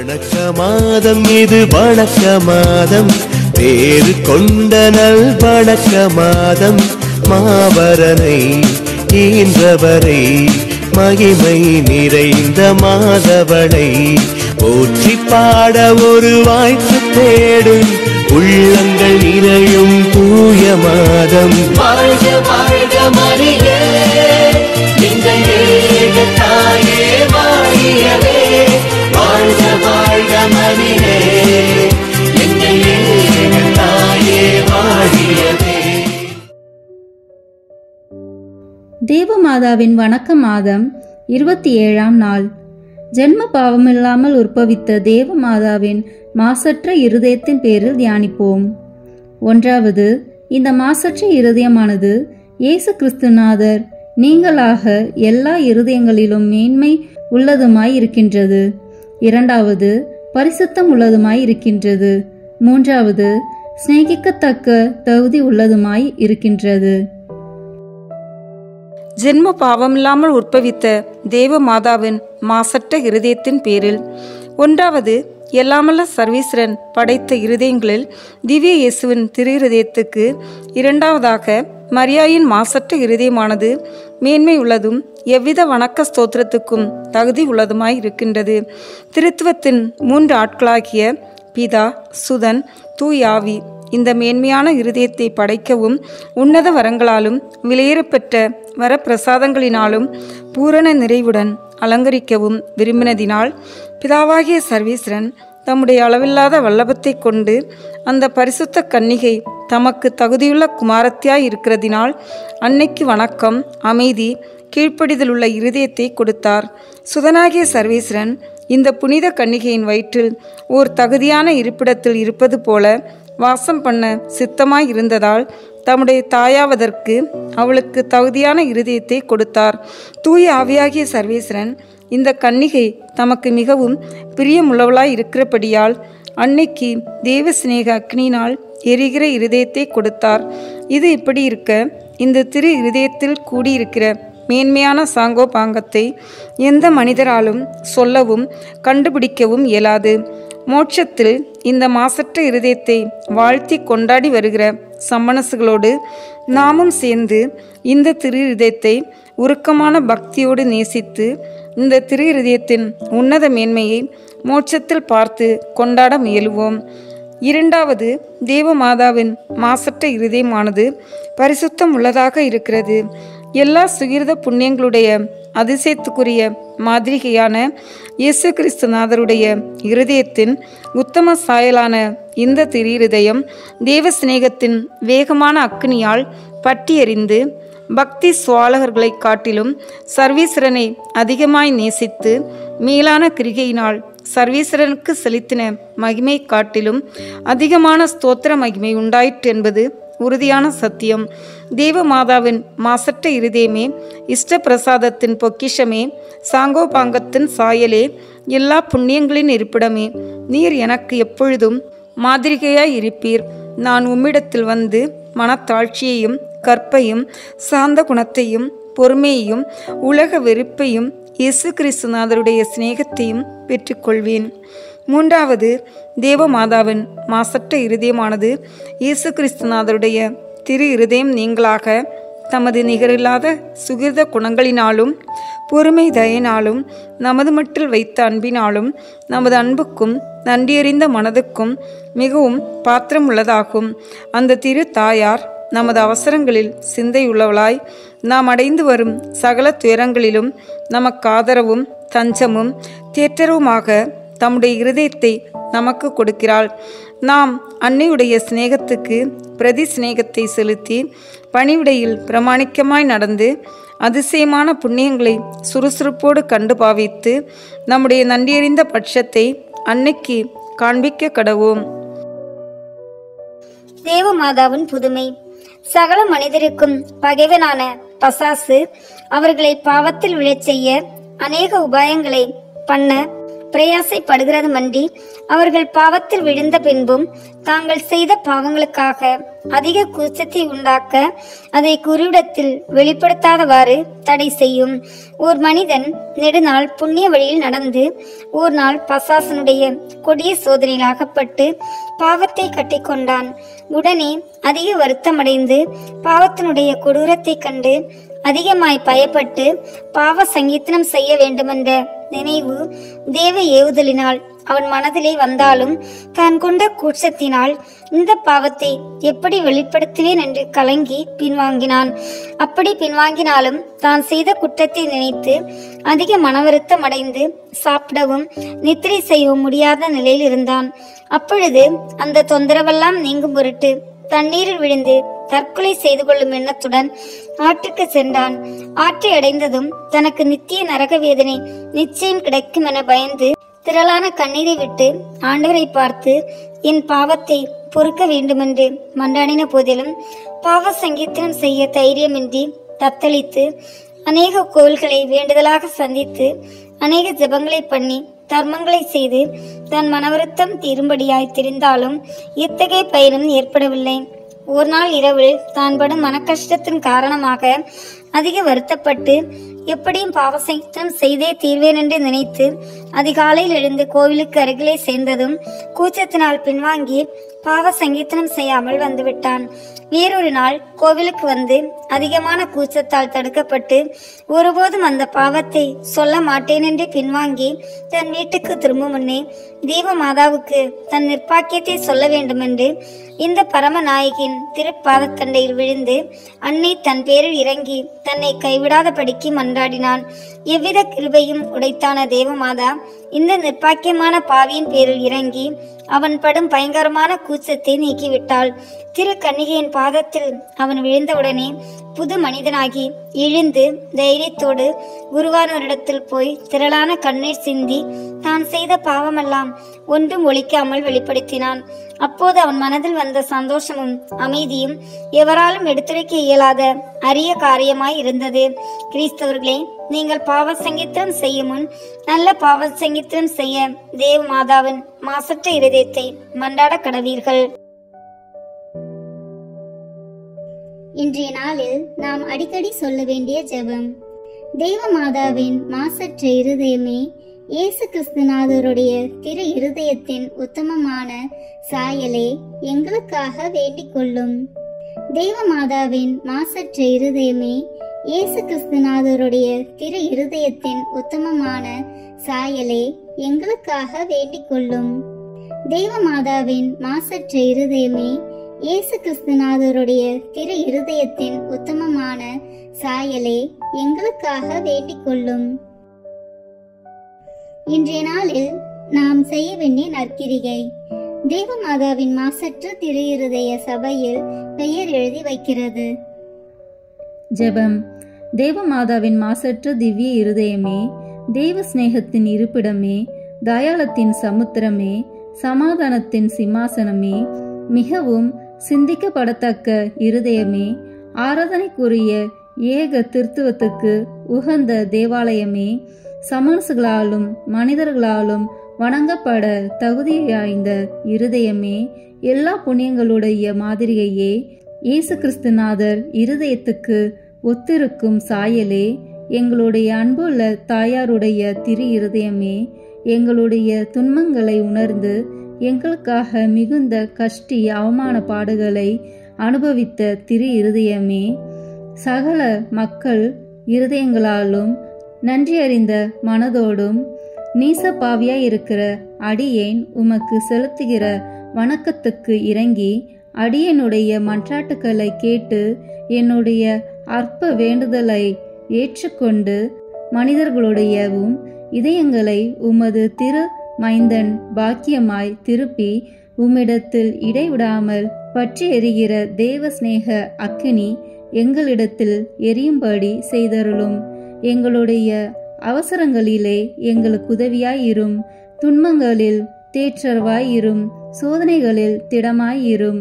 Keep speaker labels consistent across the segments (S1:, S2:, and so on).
S1: வணக்க மாதம் இது வணக்க மாதம், பேரு கொண்ட நல் வணக்க மாதம். மாபரனை ஈன்றவரை மகிமை நிறைந்த மாதவனை போற்றி பாட ஒரு வாய்ப்பு தேடும் உள்ளங்கள் நிறையும் தூய மாதம். வாழ்க வாழ்க மரியே எங்கள் ஏக தாயே வாழியவே, வாழ்க வாழ்க மரியே எங்கள் ஏக தாயே வாழியவே.
S2: தேவமாதாவின் வணக்க மாதம் 27ஆம் நாள். ஜென்ம பாவமில்லாமல் உற்பவித்த தேவமாதாவின் மாசற்ற இருதயத்தின் பேரில் தியானிப்போம். 1. இந்த மாசற்ற இருதயமானது இயேசு கிறிஸ்துநாதர் நீங்களாக எல்லா இருதயங்களிலும் மேன்மை உள்ளதுமாய் இருக்கின்றது. 2. பரிசுத்தம் உள்ளதுமாய் இருக்கின்றது. 3. சிநேகிக்கத்தக்க தகுதி உள்ளதுமாய் இருக்கின்றது.
S3: ஜென்ம பாவமில்லாமல் உற்பவித்த தேவ மாதாவின் மாசற்ற இருதயத்தின் பேரில் 1. எல்லாமல்ல சர்வீஸ்வரன் படைத்த இருதயங்களில் திவ்ய இயேசுவின் திரு இருதயத்துக்கு 2. மரியாயின் மாசற்ற இருதயமானது மேன்மை உள்ளதும் எவ்வித வணக்க ஸ்தோத்திரத்துக்கும் தகுதி உள்ளதுமாய் இருக்கின்றது. திருத்துவத்தின் 3 ஆட்களாகிய பிதா, சுதன், தூயாவி இந்த மேன்மையான இருதயத்தை படைக்கவும் உன்னத வரங்களாலும் விலையேறப்பெற்ற வரப்பிரசாதங்களினாலும் பூரண நிறைவுடன் அலங்கரிக்கவும் விரும்பினதினால் பிதாவாகிய சர்வீஸ்வரன் தம்முடைய அளவில்லாத வல்லபத்தை கொண்டு அந்த பரிசுத்த கன்னிகை தமக்கு தகுதியுள்ள குமாரத்தியாய் இருக்கிறதினால் அன்னைக்கு வணக்கம், அமைதி, கீழ்ப்படிதலுள்ள இருதயத்தை கொடுத்தார். சுதனாகிய சர்வீஸ்வரன் இந்த புனித கன்னிகையின் வயிற்றில் ஓர் தகுதியான இருப்பிடத்தில் இருப்பது போல வாசம் பண்ண சித்தமாய் இருந்ததால் தம்முடைய தாயாவதற்கு அவளுக்கு தகுதியான இருதயத்தை கொடுத்தார். தூய ஆவியாகிய சர்வேஸ்வரன் இந்த கன்னிகை தமக்கு மிகவும் பிரியமுள்ளவளாய் இருக்கிறபடியால் அன்னைக்கு தேவ சிநேக அக்னியினால் எரிகிற இருதயத்தை கொடுத்தார். இது இப்படி இருக்க, இந்த திரு இருதயத்தில் கூடியிருக்கிற மேன்மையான சாங்கோபாங்கத்தை எந்த மனிதராலும் சொல்லவும் கண்டுபிடிக்கவும் இயலாது. மோட்சத்தில் இந்த மாசற்ற இருதயத்தை வாழ்த்தி கொண்டாடி வருகிற சம்மனசுகளோடு நாமும் சேர்ந்து இந்த திரு இருதயத்தை உருக்கமான பக்தியோடு நேசித்து இந்த திரு இருதயத்தின் உன்னத மேன்மையை மோட்சத்தில் பார்த்து கொண்டாட முயலுவோம். 2. தேவமாதாவின் மாசற்ற இருதயமானது பரிசுத்தம் உள்ளதாக இருக்கிறது. எல்லா சுகிர்த புண்ணியங்களுடைய அதிசயத்துக்குரிய மாதிரிகையான இயேசு கிறிஸ்துநாதருடைய இருதயத்தின் உத்தம சாயலான இந்த திரு இருதயம் தேவ சிநேகத்தின் வேகமான அக்னியால் பற்றி எறிந்து பக்தி சுவாலகர்களை காட்டிலும் சர்வீஸ்வரனை அதிகமாய் நேசித்து மேலான கிரிகையினால் சர்வீஸ்வரனுக்கு செலுத்தின மகிமை காட்டிலும் அதிகமான ஸ்தோத்திர மகிமை உண்டாயிற்று என்பது உறுதியான சத்தியம். தேவமாதாவின் மாசற்ற இருதயமே, இஷ்ட பிரசாதத்தின் பொக்கிஷமே, சாங்கோபாங்கத்தின் சாயலே, எல்லா புண்ணியங்களின் இருப்பிடமே, நீர் எனக்கு எப்பொழுதும் மாதிரிகையாய் இருப்பீர். நான் உம்மிடத்தில் வந்து மனத்தாழ்ச்சியையும் கற்பையும் சாந்த குணத்தையும் பொறுமையையும் உலக வெறுப்பையும் இயேசு கிறிஸ்துநாதருடைய சிநேகத்தையும் பெற்றுக்கொள்வேன். 3. தேவமாதாவின் மாசற்ற இருதயமானது இயேசு கிறிஸ்துநாதருடைய திரு இருதயம் நீங்களாக தமது நிகரில்லாத சுகிர்த குணங்களினாலும் பொறுமை தயனாலும் நமது மட்டில் வைத்த அன்பினாலும் நமது அன்புக்கும் நன்றியறிந்த மனதுக்கும் மிகவும் பாத்திரம் உள்ளதாகும். அந்த திரு தாயார் நமது அவசரங்களில் சிந்தையுள்ளவளாய் நாம் அடைந்து வரும் சகல துயரங்களிலும் நமக்கு ஆதரவும் தஞ்சமும் தேற்றருமாக தம்முடைய இருதயத்தை நமக்கு கொடுக்கிறாள். நாம் அன்னையுடைய சிநேகத்துக்கு பிரதி சிநேகத்தை செலுத்தி பணிவிடையில் பிரமாணிக்கமாய் நடந்து அதிசயமான புண்ணியங்களை சுறுசுறுப்போடு கண்டு பாவித்து நம்முடைய நன்றியறிந்த பட்சத்தை அன்னைக்கு காண்பிக்க கடவோம்.
S4: தேவமாதாவின் புதுமை. சகல மனிதருக்கும் பகைவனான பசாசு அவர்களை பாவத்தில் விழச் செய்ய அநேக உபாயங்களை பண்ண பிரயாசைப்படுகிறதுமன்றி அவர்கள் பாவத்தில் விழுந்த பின்பும் தாங்கள் செய்த பாவங்களுக்காக அதிக கூச்சத்தை உண்டாக்க அதை குருவிடத்தில் வெளிப்படுத்தாதவாறு தடை செய்யும். ஓர் மனிதன் நெடுநாள் புண்ணிய வழியில் நடந்து ஓர் நாள் பசாசனுடைய கொடிய சோதனையில் அகப்பட்டு பாவத்தை கட்டிக்கொண்டான். உடனே அதிக வருத்தமடைந்து பாவத்தினுடைய கொடூரத்தை கண்டு அதிகமாய் பயப்பட்டு பாவ சங்கீதனம் செய்ய வேண்டுமென்ற நினைவு தேவ ஏவுதலினால் அவன் மனதிலே வந்தாலும் தான் கொண்ட கூச்சத்தினால் இந்த பாவத்தை எப்படி வெளிப்படுத்துவேன் என்று கலங்கி பின்வாங்கினான். அப்படி பின்வாங்கினாலும் தான் செய்த குற்றத்தை நினைத்து அதிக மனவருத்தம் அடைந்து சாப்பிடவும் நித்திரை செய்யவும் முடியாத நிலையில் இருந்தான். அப்பொழுது அந்த தொந்தரவெல்லாம் நீங்கும் பொருட்டு தண்ணீரில் விழுந்து தற்கொலை செய்து கொள்ளும் எண்ணத்துடன் ஆற்றுக்கு சென்றான். ஆற்றை அடைந்ததும் தனக்கு நித்திய நரக வேதனை நிச்சயம் கிடைக்கும் என பயந்து திரளான கண்ணீரை விட்டு ஆண்டவரை பார்த்து என் பாவத்தை பொறுக்க வேண்டுமென்று மன்றாடின போதிலும் பாவ சங்கீதனம் செய்ய தைரியமின்றி தத்தளித்து அநேக கோவில்களை வேண்டுதலாக சந்தித்து அநேக ஜெபங்களை பண்ணி தர்மங்களை செய்து தன் மனவருத்தம் தீரும்படியாய் தெரிந்தாலும் இத்தகைய பயனும் ஏற்படவில்லை. ஒரு நாள் இரவில் தான் படும் மன கஷ்டத்தின் காரணமாக அதிக வருத்தப்பட்டு எப்படியும் பாவசங்கீதனம் செய்தே தீர்வேன் என்று நினைத்து அதிகாலையில் எழுந்து கோவிலுக்கு அருகிலே சேர்ந்ததும் கூச்சத்தினால் பின்வாங்கி பாவ சங்கீதனம் செய்யாமல் வந்துவிட்டான். வேறொரு நாள் கோவிலுக்கு வந்து அதிகமான கூச்சத்தால் தடுக்கப்பட்டு ஒருபோதும் அந்த பாவத்தை சொல்ல மாட்டேன் என்று பின்வாங்கி தன் வீட்டுக்கு திரும்பும் முன்னே தேவ மாதாவுக்கு தன் நிர்பாக்கியத்தை சொல்ல வேண்டுமென்று இந்த பரமநாயகின் திருப்பாதத்தண்டையில் விழுந்து அன்னை தன் பேரில் இறங்கி தன்னை கைவிடாதபடிக்கு மன்றாடினான். எவ்வித கிருபையும் உடைத்தான தேவமாதா இந்த நிர்பாக்கியமான பாவியின் பேரில் இறங்கி அவன் படும் பயங்கரமான கூச்சத்தை நீக்கிவிட்டாள். திரு கன்னிகையின் பாதத்தில் அவன் விழுந்தவுடனே புது மனிதனாகி எழுந்து தைரியத்தோடு குருவானோரிடத்தில் போய் திரளான கண்ணீர் சிந்தி தான் செய்த பாவமெல்லாம் ஒன்றும் ஒழிக்காமல் வெளிப்படுத்தினான். அப்போது அவன் மனதில் வந்த சந்தோஷமும் அமைதியும் எவராலும் எடுத்துரைக்க இயலாத அரிய காரியமாய் இருந்தது. கிறிஸ்தவர்களே, நீங்கள் பாவ சங்கீதம் செய்யும் முன் நல்ல பாவ சங்கீதம் செய்ய தேவ மாதாவின் மாசற்ற இருதயத்தை மன்றாட கடவீர்கள்.
S5: இன்றைய நாளில் நாம் அடிக்கடி சொல்ல வேண்டிய ஜெபம். தேவ மாதாவின் மாசற்ற இருதயமே, இயேசு கிறிஸ்துநாதருடைய திரு இருதயத்தின் உத்தமமான சாயலே, எங்களுக்காக வேண்டிக் கொள்ளும். தேவ மாதாவின் மாசற்ற இருதயமே, இயேசு கிறிஸ்துநாதருடைய திரு இருதயத்தின் உத்தமமான சாயலே, எங்களுக்காக வேண்டிக் கொள்ளும். தேவ மாதாவின் மாசற்ற இருதயமே, இயேசு கிறிஸ்துநாதருடைய திரு இருதயத்தின் உத்தமமான சாயலே, எங்களுக்காக வேண்டிக் கொள்ளும். இன்றைய நாளில் நாம் செய்ய வேண்டிய நற்கிரிகை. தேவமாதாவின் மாசற்ற திரு இருதய சபையில் பெயர் எழுதி வைக்கிறது.
S2: ஜெபம். தேவமாதாவின் மாசற்ற திவ்ய இருதயமே, தேவ சிநேகத்தின் இருப்பிடமே, தயாளத்தின் சமுத்திரமே, சமாதானத்தின் சிம்மாசனமே, மிகவும் சிந்திக்கப்படத்தக்க இருதயமே, ஆராதனைக்குரிய ஏக திருத்துவத்துக்கு உகந்த தேவாலயமே, சமரசுகளாலும் மனிதர்களாலும் வணங்கப்பட தகுதி வாய்ந்த இருதயமே, எல்லா புண்ணியங்களுடைய மாதிரிகையே, இயேசு கிறிஸ்துநாதர் இருதயத்துக்கு ஒத்திருக்கும் சாயலே, எங்களுடைய அன்புள்ள தாயாருடைய திரு இருதயமே, எங்களுடைய துன்பங்களை உணர்ந்து எங்களுக்காக மிகுந்த கஷ்டி அவமான பாடுகளை அனுபவித்த திரு இருதயமே, சகல மக்கள் இருதயங்களாலும் நன்றி அறிந்த மனதோடும் நீசப்பாவியாய் இருக்கிற அடியேன் உமக்கு செலுத்துகிற வணக்கத்துக்கு இறங்கி அடியனுடைய மன்றாட்டுக்களை கேட்டு என்னுடைய அற்ப வேண்டுதலை ஏற்றுக்கொண்டு மனிதர்களுடையவும் இதயங்களை உமது திரு மைந்தன் பாக்கியமாய் திருப்பி உம்மிடத்தில் இடைவிடாமல் பற்றி எரிகிற தேவ சிநேக அக்கினி எங்களிடத்தில் எரியும்படி செய்தருளும். எங்களுடைய அவசரங்களிலே எங்களுக்கு உதவியாயிரும், துன்பங்களில் தேற்றவாயிரும், சோதனைகளில் திடமாயிரும்,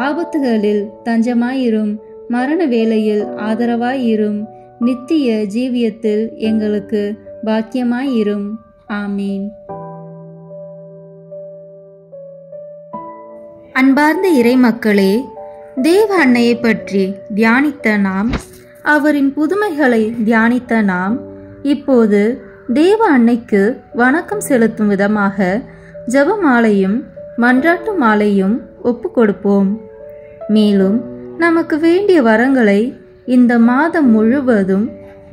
S2: ஆபத்துகளில் தஞ்சமாயிரும், மரண வேளையில் ஆதரவாயிரும், நித்திய ஜீவியத்தில் எங்களுக்கு பாக்கியமாயிரும். ஆமீன். அன்பார்ந்த இறைமக்களே, தேவ அன்னையை பற்றி தியானித்த நாம், அவரின் புதுமைகளை தியானித்த நாம், இப்போது தேவ அன்னைக்கு வணக்கம் செலுத்தும் விதமாக ஜெபமாலையும் மன்றாட்டு மாலையும் ஒப்பு கொடுப்போம். மேலும் நமக்கு வேண்டிய வரங்களை இந்த மாதம் முழுவதும்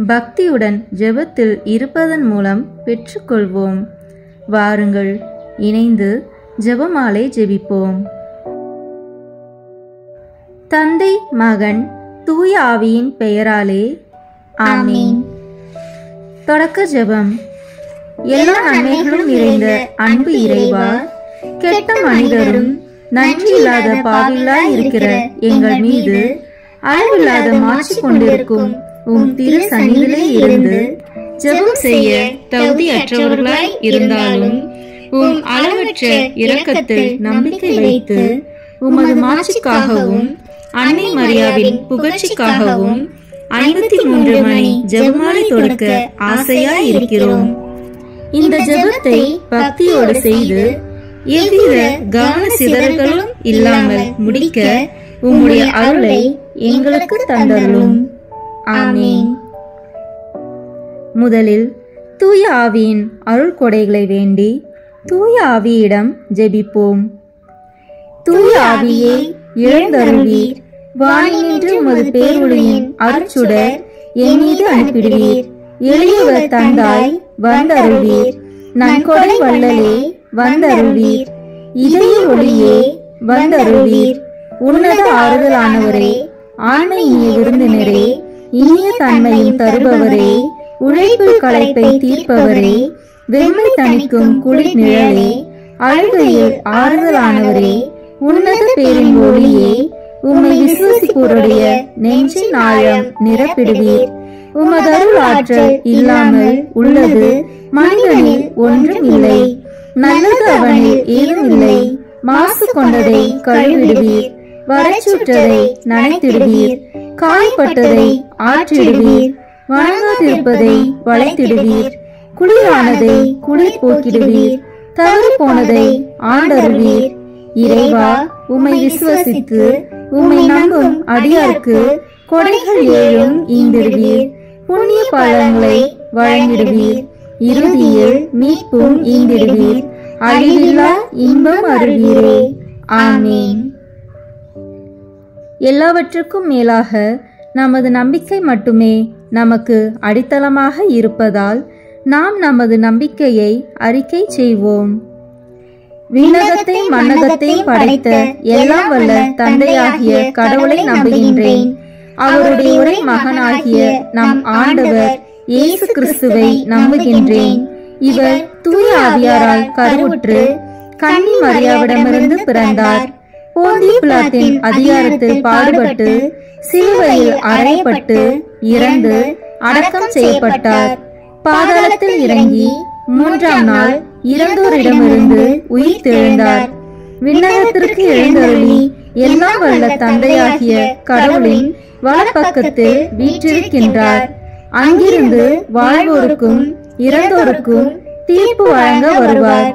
S2: பக்தியுடன் ஜெபத்தில் இருப்பதன் மூலம் பெற்றுக்கொள்வோம். வாருங்கள், இணைந்து ஜெபமாலை ஜெபிப்போம். தந்தை, மகன், தூய ஆவியின் பெயராலே ஆமீன். தொடக்க ஜெபம். எல்லா நன்மைகளும் நிறைந்த அன்பு இறைவா, கெட்ட மனிதரும் நன்றி இல்லாத பாவில்லாய் இருக்கிற எங்கள் மீது அளவில்லாத மாற்றி கொண்டிருக்கும் உம் திரு சந்நிதியிலே இருந்து ஜெபம் செய்ய தகுதியற்றவர்களாய் இருந்தாலும் உம் அளவற்ற இரக்கத்தில் நம்பிக்கை வைத்து உமது மாட்சிக்காகவும் அன்னை மரியாவின் புகழ்ச்சிக்காகவும் 53 மணி ஜெபமாலை தொடுக்க ஆசையாய் இருக்கிறோம். இந்த ஜெபத்தை பக்தியோடு செய்து எவ்வித கவன சிதறல்களும் இல்லாமல் முடிக்க உம்முடைய அருளை எங்களுக்கு தந்தருளும். ஆமீன். முதலில் தூய ஆவியின் அருள் கொடைகளை வேண்டி தூய ஆவியிடம் ஜெபிப்போம். தூய ஆவியே, எழுந்தருள்வீர். வானினின்று உமது பேரொளியின் அருட்சுடர் என் மீது அனுப்பிடுவீர். எளியவர் தந்தாய் வந்தருள்வீர். நன்கொடை வள்ளலே வந்தருள்வீர். இதய ஒளியே வந்தருள்வீர். உன்னத ஆறுதலானவரே, ஆண்மை இனிய விருந்தினரே, இனிய தன்மையும் தருபவரே, உழைப்பில் களைப்பை தீர்ப்பவரே, வெண்மை தணிக்கும் குளிர் நிழலே, அழுகையில் ஆறுதலானவரே, உன்னத பேரின் ஒளியே, உம்மை விசுவசிப்போருடைய நெஞ்சின் ஆழம் நிரப்பிடுவீர். உமதருள் ஆற்றல் இல்லாமல் உள்ளது மனிதனில் ஒன்றும் இல்லை. நல்லது அவனில் ஏதும் இல்லை. மாசு கொண்டதை கழுவிடுவீர். வறட்சுற்றதை நனைத்திடுவீர். காய்பட்டதை ஆற்றிடுவீர். வணங்காதிருப்பதை வளைத்திடுவீர். குளிரானதை குளிர் போக்கிடுவீர். தவறு போனதை ஆண்டருவீர். இறைவா, உம்மை விசுவசித்து உம்மை நம்பும் அடியாருக்கு கொடைகள் ஏழும் ஈந்திடுவீர். புண்ணிய பலன்களை வழங்கிடுவீர். இறுதியில் மீட்பும் ஈந்திடுவீர். அழிவில்லா இன்பம் அருள்வீரே. ஆமீன். எல்லாவற்றுக்கும் மேலாக நமது நம்பிக்கை மட்டுமே நமக்கு அடித்தளமாக இருப்பதால் நாம் நமது நம்பிக்கையை அறிக்கை செய்வோம். விண்ணகத்தை மண்ணகத்தை படைத்த எல்லாம் வல்ல தந்தையாகிய கடவுளை நம்புகின்றேன். அவருடைய ஒரே மகனாகிய நம் ஆண்டவர் இயேசு கிறிஸ்துவை நம்புகின்றேன். இவர் தூய ஆவியாரால் கருவுற்று கன்னி மரியாவிடமிருந்து பிறந்தார். போந்திய பிலாத்தின் அதிகாரத்தில் பாடுபட்டு சிலுவையில் அறையப்பட்டு இறந்து அடக்கம் செய்யப்பட்டார். பாதாளத்தில் இறங்கி 3ஆம் நாள் இறந்தோரிடமிருந்து உயிர் தெழுந்தார். விண்ணகத்திற்கு எழுந்தருளி எல்லாம் வல்ல தந்தையாகிய கடவுளின் வலப்பக்கத்தில் வீற்றிருக்கின்றார். அங்கிருந்து வாழ்வோருக்கும் இறந்தோருக்கும் தீர்ப்பு வழங்க வருவார்.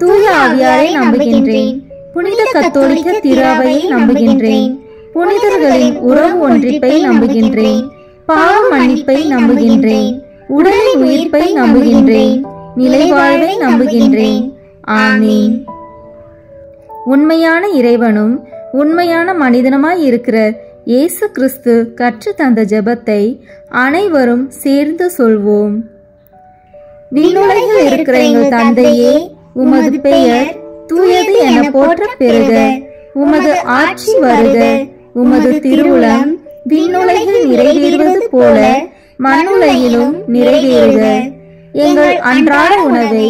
S2: தூய ஆவியாரை நம்புகின்றேன். புனித கத்தோலிக்க திருஅவையை நம்புகின்றேன். புனிதர்களின் உறவு ஒன்றிப்பை நம்புகின்றேன். பாவ மன்னிப்பை நம்புகின்றேன். உடலின் உயிர்ப்பை நம்புகின்றேன். நிலைவாழ்வை நம்புகின்றேன். ஆமீன். உண்மையான இறைவனும் உண்மையான மனிதனுமாய் இருக்கிற இயேசு கிறிஸ்து கற்று தந்த ஜெபத்தை அனைவரும் சேர்ந்து சொல்வோம். விண்ணுலகில் இருக்கிற எங்கள் தந்தையே, உமது பெயர் தூயது என போற்ற பெறுக. உமது ஆட்சி வருக. உமது திருவுளம் விண்ணுலகில் நிறைவேறுவது போல மண்ணுலகிலும் நிறைவேறுக. எங்கள் அன்றாட உணவை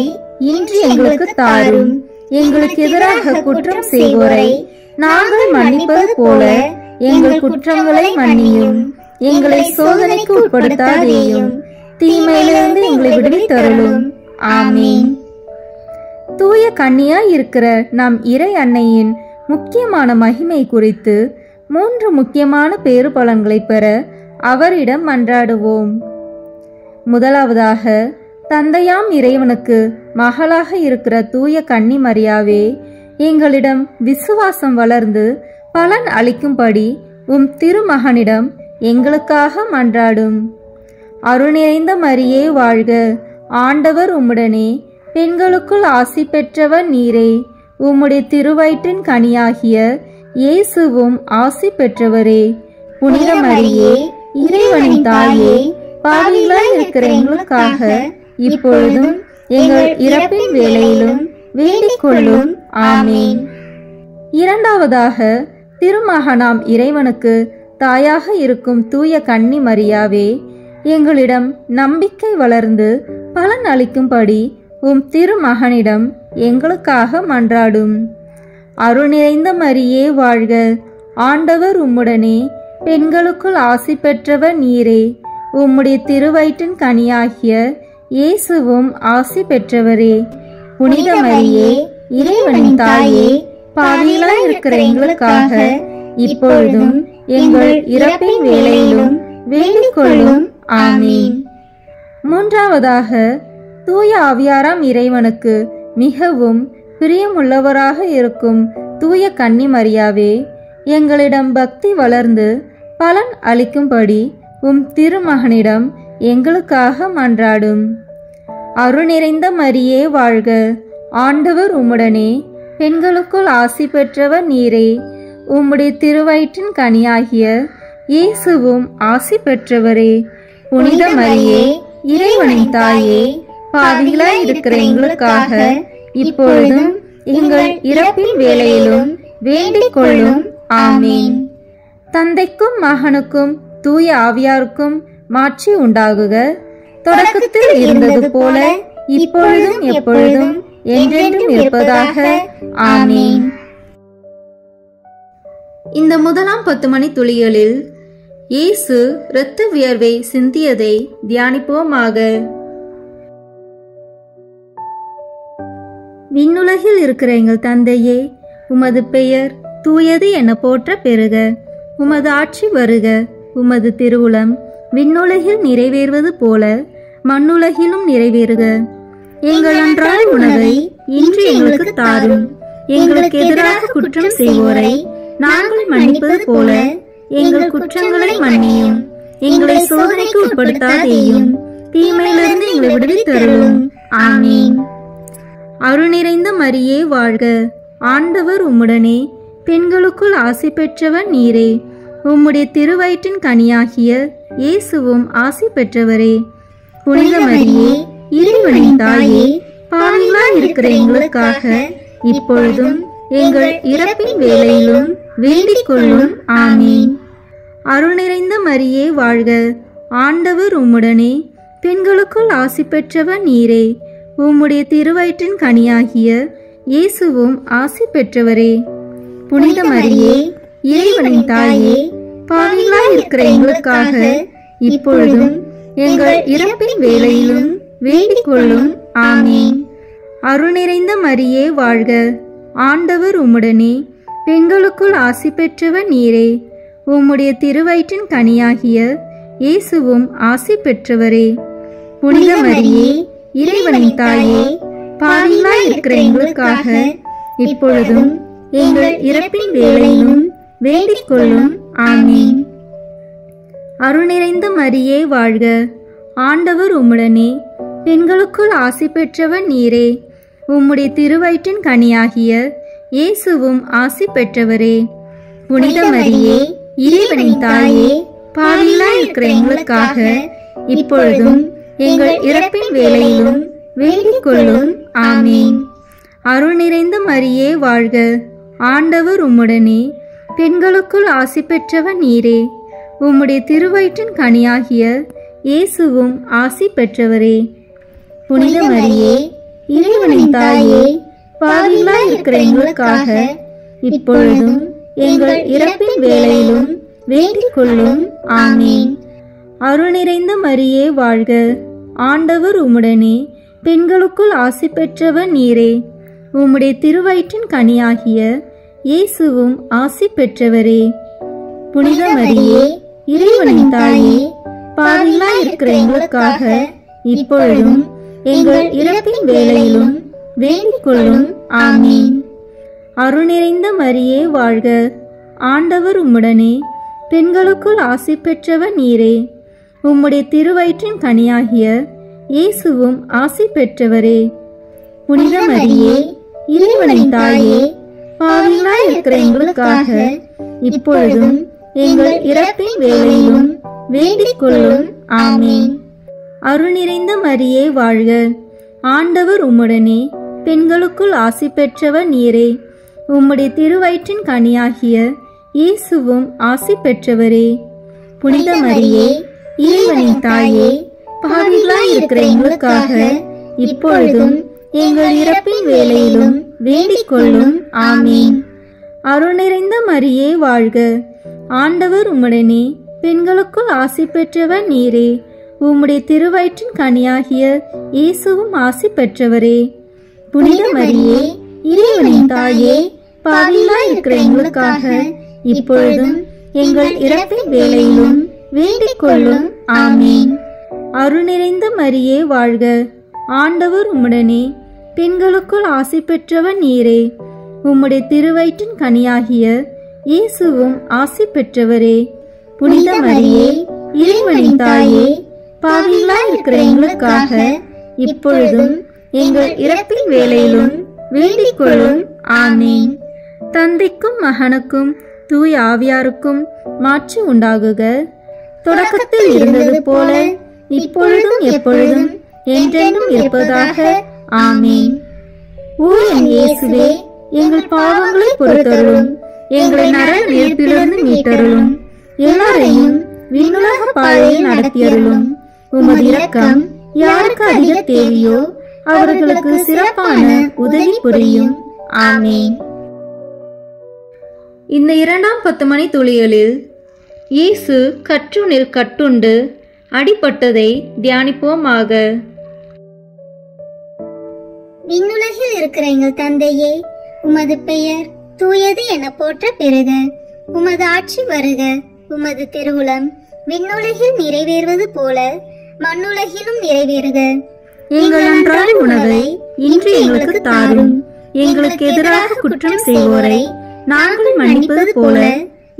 S2: இன்று எங்களுக்கு தாரும். எங்களுக்கு எதிராக குற்றம் செய்வோரை நாங்கள் மன்னிப்பது போல எங்கள் குற்றங்களை மன்னியும். எங்களை சோதனைக்கு உட்படுத்தாதேயும், தீமையிலிருந்து எங்களை விடுவித்தருளும். ஆமீன். தூய கன்னியாய் இருக்கிற நம் இறை அன்னையின் முக்கியமான மகிமை குறித்து 3 முக்கியமான பேறு பலன்களை பெற அவரிடம் மன்றாடுவோம். முதலாவதாக, தந்தையாம் இறைவனுக்கு மகளாக இருக்கிற தூய கன்னி மரியாவே, எங்களிடம் விசுவாசம் வளர்ந்து பலன் அளிக்கும்படி உம் திருமகனிடம் எங்களுக்காக மன்றாடும். அருள் நிறைந்த மரியே வாழ்க, ஆண்டவர் உம்முடனே, பெண்களுக்குள் ஆசி பெற்றவர் நீரே. உம்முடைய திருவயிற்றின் கனியாகிய இயேசுவும் ஆசி பெற்றவரே. புனித மரியே, இறைவனின் தாயே, பாவிகளாய் இருக்கிற எங்களுக்காக இப்பொழுதும் எங்கள் இறப்பின் வேளையிலும் வேண்டிக் கொள்ளும். ஆமீன். இரண்டாவதாக, திருமகனாம் இறைவனுக்கு தாயாக இருக்கும் தூய கன்னி மரியாவே, எங்களிடம் நம்பிக்கை வளர்ந்து பலன் அளிக்கும்படி உம் திருமகனிடம் எங்களுக்காக மன்றாடும். அருள் நிறைந்த மரியே வாழ்க, ஆண்டவர் உம்முடனே, பெண்களுக்குள் ஆசி பெற்றவர் நீரே. உம்முடைய திருவயிற்றின் கனியாகிய இயேசுவும் ஆசி பெற்றவரே. புனித மரியே, இறைவனின் தாயே, பாவிகளாய் இருக்கிற எங்களுக்காக இப்பொழுதும் எங்கள் இறப்பின் வேளையிலும் வேண்டிக் கொள்ளும். ஆமீன். மூன்றாவதாக, தூய ஆவியாராம் இறைவனுக்கு மிகவும் பிரியமுள்ளவராக இருக்கும் தூய கன்னி மரியாவே, எங்களிடம் பக்தி வளர்ந்து பலன் அளிக்கும்படி உம் திருமகனிடம் எங்களுக்காக மன்றாடும். அருள் நிறைந்த மரியே வாழ்க, ஆண்டவர் உம்முடனே, பெண்களுக்குள் ஆசி பெற்றவர் நீரே. உம்முடைய திருவயிற்றின் கனியாகிய இயேசுவும் ஆசி பெற்றவரே. புனித மரியே, இறைவனின் தாயே, பாவிகளாய் இருக்கிற எங்களுக்காக இப்பொழுதும் எங்கள் இறப்பின் வேளையிலும் வேண்டிக் கொள்ளும். ஆமீன். தந்தைக்கும் மகனுக்கும் தூய ஆவியாருக்கும் மாட்சி உண்டாகுக. தொடக்கத்தில் இருந்தது போல இப்பொழுதும் எப்பொழுதும் என்றென்றும் இருப்பதாக. ஆமீன். இந்த முதலாம் 10 மணி துளிகளில் இயேசு இரத்த வியர்வை சிந்தியதை தியானிப்போமாக. விண்ணுலகில் இருக்கிற எங்கள் தந்தையே, உமது பெயர் தூயது என போற்ற பெறுக. உமது ஆட்சி வருக. உமது திருவுளம் விண்ணுலகில் நிறைவேறுவது போல மண்ணுலகிலும் நிறைவேறுக. எங்கள் அன்றாட உணவை இன்று எங்களுக்கு தாரும். எங்களுக்கு எதிராக குற்றம் செய்வோரை நாங்கள் மன்னிப்பது போல எங்கள் குற்றங்களை மன்னியும். எங்களை சோதனைக்கு உட்படுத்தாதேயும், தீமையிலிருந்து எங்களை விடுவித்தருளும். ஆமீன். அருள் நிறைந்த மரியே வாழ்க, ஆண்டவர் உம்முடனே, பெண்களுக்குள் ஆசி பெற்றவர் நீரே. உம்முடைய திருவயிற்றின் கனியாகிய இயேசுவும் ஆசி பெற்றவரே. புனித மரியே, இறைவனின் தாயே, பாவிகளாய் இருக்கிற எங்களுக்காக இப்பொழுதும் எங்கள் இறப்பின் வேளையிலும் வேண்டிக் கொள்ளும். ஆமீன். அருள் நிறைந்த மரியே வாழ்க, ஆண்டவர் உம்முடனே, பெண்களுக்குள் ஆசி பெற்றவர் நீரே. உம்முடைய திருவயிற்றின் கனியாகிய இயேசுவும் ஆசி பெற்றவரே. புனித மரியே, இறைவனின் தாயே, பாவிகளாய் இருக்கிற எங்களுக்காக இப்பொழுதும் எங்கள் இறப்பின் வேளையிலும் வேண்டிக் கொள்ளும். ஆமீன். அருள் நிறைந்த மரியே வாழ்க, ஆண்டவர் உம்முடனே, பெண்களுக்குள் ஆசி பெற்றவர் நீரே. உம்முடைய திருவயிற்றின் கனியாகிய இயேசுவும் ஆசி பெற்றவரே. புனித மரியே, இறைவனின் தாயே, பாவிகளாய் இருக்கிற எங்களுக்காக இப்பொழுதும் எங்கள் இறப்பின் வேளையிலும் வேண்டிக் கொள்ளும். ஆமீன். அருள் நிறைந்த மரியே வாழ்க, ஆண்டவர் உம்முடனே, பெண்களுக்குள் ஆசி பெற்றவர் நீரே. உம்முடைய திருவயிற்றின் கனியாகிய இயேசுவும் ஆசி பெற்றவரே. புனித மரியே, இறைவனின் தாயே, பாவிகளாய் இருக்கிற எங்களுக்காக இப்பொழுதும் எங்கள் இறப்பின் வேளையிலும் வேண்டிக் கொள்ளும். ஆமீன். அருள் நிறைந்த மரியே வாழ்க, ஆண்டவர் உம்முடனே, பெண்களுக்குள் ஆசி பெற்றவர் நீரே. உம்முடைய திருவயிற்றின் கனியாகிய இயேசுவும் ஆசி பெற்றவரே. புனித மரியே, இறைவனின் தாயே, பாவிகளாய் இருக்கிற எங்களுக்காக இப்பொழுதும் எங்கள் இறப்பின் வேளையிலும் வேண்டிக் கொள்ளும். ஆமீன். அருள் நிறைந்த மரியே வாழ்க, ஆண்டவர் உம்முடனே, பெண்களுக்குள் ஆசி பெற்றவர் நீரே. உம்முடைய திருவயிற்றின் கனியாகிய இயேசுவும் ஆசி பெற்றவரே. புனித மரியே, இறைவனின் தாயே, பாவிகளாய் இருக்கிற எங்களுக்காக இப்பொழுதும் எங்கள் இறப்பின் வேளையிலும் வேண்டிக் கொள்ளும். ஆமீன். அருள் நிறைந்த மரியே வாழ்க, ஆண்டவர் உம்முடனே, பெண்களுக்குள் ஆசி பெற்றவர் நீரே. உம்முடைய திருவயிற்றின் கனியாகிய இயேசுவும் ஆசி பெற்றவரே. புனித மரியே, இறைவனின் தாயே, பாவிகளாய் இருக்கிற எங்களுக்காக இப்பொழுதும் எங்கள் இறப்பின் வேளையிலும் வேண்டிக் கொள்ளும். ஆமேன். அருள் நிறைந்த மரியே வாழ்க, ஆண்டவர் உம்முடனே, பெண்களுக்குள் ஆசி பெற்றவர் நீரே. உம்முடைய திருவயிற்றின் கனியாகிய இயேசுவும் ஆசி பெற்றவரே. புனித மரியே, இறைவனின் தாயே, பாவிகளாய் இருக்கிற எங்களுக்காக இப்பொழுதும் எங்கள் இறப்பின் வேளையிலும் வேண்டிக் கொள்ளும். ஆமீன். அருள் நிறைந்த மரியே வாழ்க, ஆண்டவர் உம்முடனே, பெண்களுக்குள் ஆசி பெற்றவர் நீரே. உம்முடைய திருவயிற்றின் கனியாகிய இயேசுவும் ஆசி பெற்றவரே. புனித மரியே, இறைவனின் தாயே, பாவிகளாய் இருக்கிற எங்களுக்காக இப்பொழுதும் எங்கள் இறப்பின் வேளையிலும் வேண்டிக் கொள்ளும். ஆமீன். அருள் நிறைந்த மரியே வாழ்க, ஆண்டவர் உம்முடனே, பெண்களுக்குள் ஆசி பெற்றவர் நீரே. உம்முடைய திருவயிற்றின் கனியாகிய இயேசுவும் ஆசி பெற்றவரே. புனித மரியே, இறைவனின் தாயே, பாவிகளாய் இருக்கிற எங்களுக்காக இப்பொழுதும் எங்கள் இறப்பின் வேளையிலும் வேண்டிக் கொள்ளும். ஆமீன். தந்தைக்கும் மகனுக்கும் தூய ஆவியாருக்கும் மாட்சி உண்டாகுக. தொடக்கத்தில் இருந்தது போல இப்பொழுதும் எப்பொழுதும் என்றென்றும் இருப்பதாக. ஆமீன். ஓ என் இயேசுவே, எங்கள் பாவங்களை பொறுத்தருளும், எங்களை நரக நெருப்பிலிருந்து மீட்டருளும், எல்லாரையும் விண்ணுலக பாதையில் நடத்தியருளும். உமது இரக்கம் யாருக்கு அதிக தேவையோ அவர்களுக்கு சிறப்பான உதவி புரியும். ஆமீன். இந்த 2ஆம் 10 மணி துளிகளில் இயேசு கற்றுணில் கட்டுண்டு அடிபட்டதை தியானிப்போமாக.
S5: விண்ணுலகில் இருக்கிற எங்கள் தந்தையே, உமது பெயர் தூயது என போற்ற பெறுக. உமது ஆட்சி வருக. உமது திருவுளம் விண்ணுலகில் நிறைவேறுவது போல மண்ணுலகிலும் நிறைவேறுக.
S2: எங்கள் அன்றாட உணவை இன்று எங்களுக்கு தாரும். எங்களுக்கு எதிராக குற்றம் செய்வோரை நாங்கள் மன்னிப்பது போல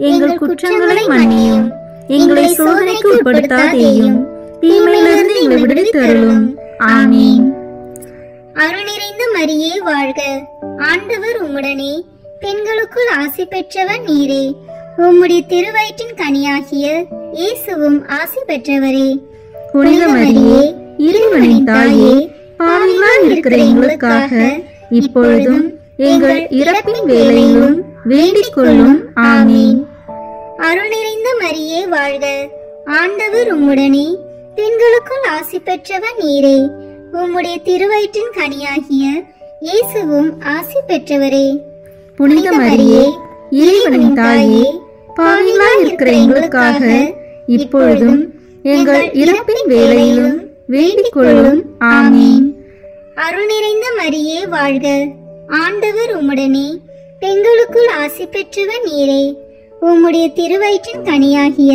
S2: எங்கள் குற்றங்களை மன்னியும். எங்களை சோதனைக்கு உட்படுத்தாதேயும், தீமையிலிருந்து எங்களை விடுவித்தருளும். ஆமீன்.
S5: அருள் நிறைந்த மரியே வாழ்க, ஆண்டவர் உம்முடனே, பெண்களுக்குள் ஆசி பெற்றவர் நீரே. உம்முடைய திருவயிற்றின் கனியாகிய இயேசுவும் ஆசி பெற்றவரே.
S2: புனித மரியே, இறைவனின் தாயே, பாவிகளாய் இருக்கிற எங்களுக்காக இப்பொழுதும் எங்கள் இறப்பின் வேளையிலும் வேண்டிக் கொள்ளும். ஆமீன்.
S5: அருள் நிறைந்த மரியே வாழ்க, ஆண்டவர் உம்முடனே, பெண்களுக்குள் ஆசி பெற்றவர் நீரே. உம்முடைய திருவயிற்றின் கனியாகிய இயேசுவும் ஆசி பெற்றவரே.
S2: புனித மரியே, இறைவனின் தாயே, பாவிகளாய் இருக்கிற எங்களுக்காக இப்பொழுதும் எங்கள் இறப்பின் வேளையிலும் வேண்டிக் கொள்ளும். ஆமீன்.
S5: அருள் நிறைந்த மரியே வாழ்க, ஆண்டவர் உம்முடனே, பெண்களுக்குள் ஆசி பெற்றவர் நீரே. உம்முடைய திருவயிற்றின் கனியாகிய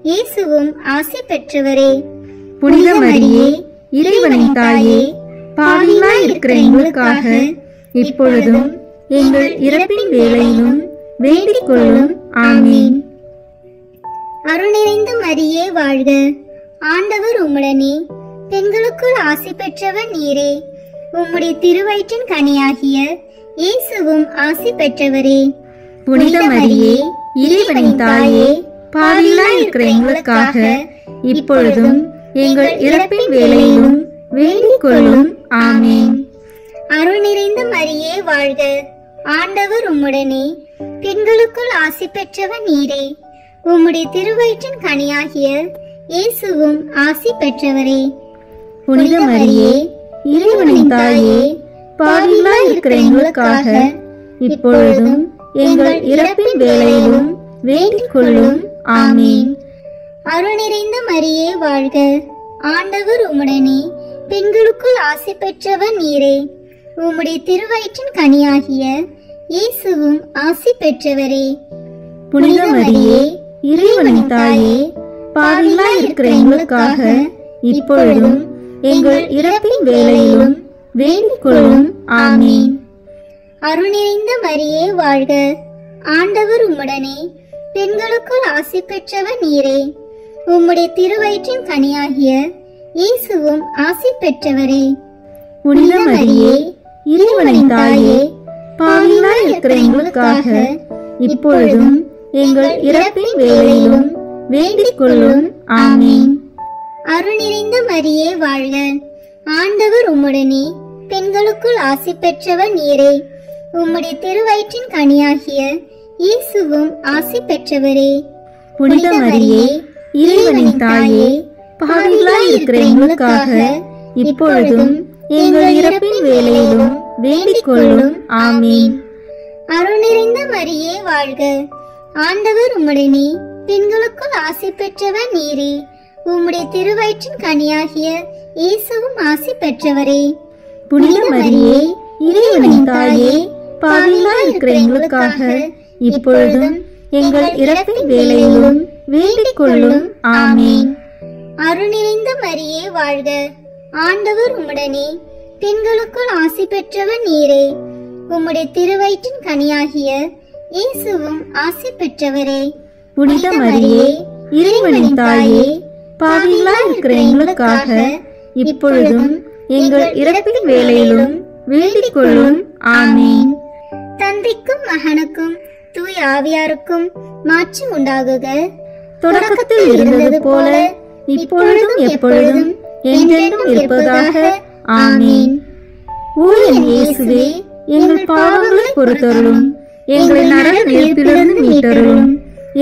S5: இயேசுவும் ஆசி பெற்றவரே.
S2: புனித மரியே, இறைவனின் தாயே, பாவிகளாய் இருக்கிற எங்களுக்காக இப்பொழுதும் எங்கள் இறப்பின் வேளையிலும் வேண்டிக் கொள்ளும். ஆமீன்.
S5: அருள் நிறைந்த மரியே வாழ்க, ஆண்டவர் உம்முடனே, பெண்களுக்குள் ஆசி பெற்றவர் நீரே. உம்முடைய திருவயிற்றின் கனியாகிய இயேசுவும் ஆசி பெற்றவரே.
S2: புனித மரியே, இறைவனின் தாயே, பாவிகளாய் இருக்கிற எங்களுக்காக இப்பொழுதும் எங்கள் இறப்பின் வேளையிலும் வேண்டிக் கொள்ளும். ஆமீன்.
S5: அருள் நிறைந்த மரியே வாழ்க, ஆண்டவர் உம்முடனே, பெண்களுக்குள் ஆசி பெற்றவர் நீரே. உம்முடைய திருவயிற்றின் கனியாகிய இயேசுவும் ஆசி பெற்றவரே.
S2: புனித மரியே, இறைவனின் தாயே, பாவிகளாய் இருக்கிற எங்களுக்காக இப்பொழுதும் எங்கள் இறப்பின் வேளையிலும் வேண்டிக் கொள்ளும். ஆமீன்.
S5: அருள் நிறைந்த மரியே வாழ்க, ஆண்டவர் உம்முடனே, பெண்களுக்குள் ஆசி பெற்றவர் நீரே. உம்முடைய திருவயிற்றின் கனியாகிய இயேசுவும் ஆசி பெற்றவரே.
S2: புனித மரியே, இறைவனின் தாயே, பாவிகளாய் இருக்கிற எங்களுக்காக இப்பொழுதும் எங்கள் இறப்பின் வேளையிலும் வேண்டிக் கொள்ளும். ஆமீன்.
S5: அருள்நிறைந்த மரியே வாழ்க. ஆண்டவர் உம்முடனே, பெண்களுக்குள் ஆசி பெற்றவர் நீரே. உம்முடைய திருவயிற்றின் கனியாகிய இயேசுவும் ஆசி பெற்றவரே.
S2: புனித மரியே, இறைவனின் தாயே, பாவிகளாய் இருக்கிற எங்களுக்காக இப்பொழுதும் எங்கள் இறப்பின் வேளையிலும் வேண்டிக் கொள்ளும். ஆமீன்.
S5: அருள் நிறைந்த மரியே வாழ்க. ஆண்டவர் உம்முடனே, பெண்களுக்குள் ஆசி பெற்றவர் நீரே. உம்முடைய திருவயிற்றின் கனியாகிய இயேசுவும் ஆசி பெற்றவரே.
S2: புனித மரியே, இறைவனின் தாயே, பாவிகளாய் இருக்கிற எங்களுக்காக இப்பொழுதும் எங்கள் இறப்பின் வேளையிலும் வேண்டிக் கொள்ளும். ஆமீன்.
S5: அருள் நிறைந்த மரியே வாழ்க. ஆண்டவர் உம்முடனே, பெண்களுக்குள் ஆசி பெற்றவர் நீரே. உம்முடைய திருவயிற்றின் கனியாகிய இயேசுவும் ஆசி பெற்றவரே.
S2: புனித மரியே, இறைவனின் தாயே, பாவிகளாய் இருக்கிற எங்களுக்காக இப்பொழுதும் எங்கள் இறப்பின் வேளையிலும் வேண்டிக் கொள்ளும். ஆமீன்.
S5: அருள் நிறைந்த மரியே வாழ்க. ஆண்டவர் உம்முடனே, பெண்களுக்குள் ஆசி பெற்றவர் நீரே. உம்முடைய திருவயிற்றின் கனியாகிய இயேசுவும் ஆசி பெற்றவரே.
S2: புனித மரியே, இறைவனின் தாயே, பாவிகளாய் இருக்கிற எங்களுக்காக இப்பொழுதும் எங்கள் இறப்பின் வேளையிலும் வேண்டிக் கொள்ளும். ஆமீன்.
S5: தந்தைக்கும் மகனுக்கும் தூய ஆவியாருக்கும் மாற்றி உண்டாகுக.
S2: தொடக்கத்தில் இருந்தது போல இப்பொழுதும் எப்பொழுதும் என்றென்றும் இருப்பதாக. ஆமீன். ஓ என் இயேசுவே, எங்கள் பாவங்களை பொறுத்தருளும், எங்களை நரக நெருப்பிலிருந்து மீட்டருளும்,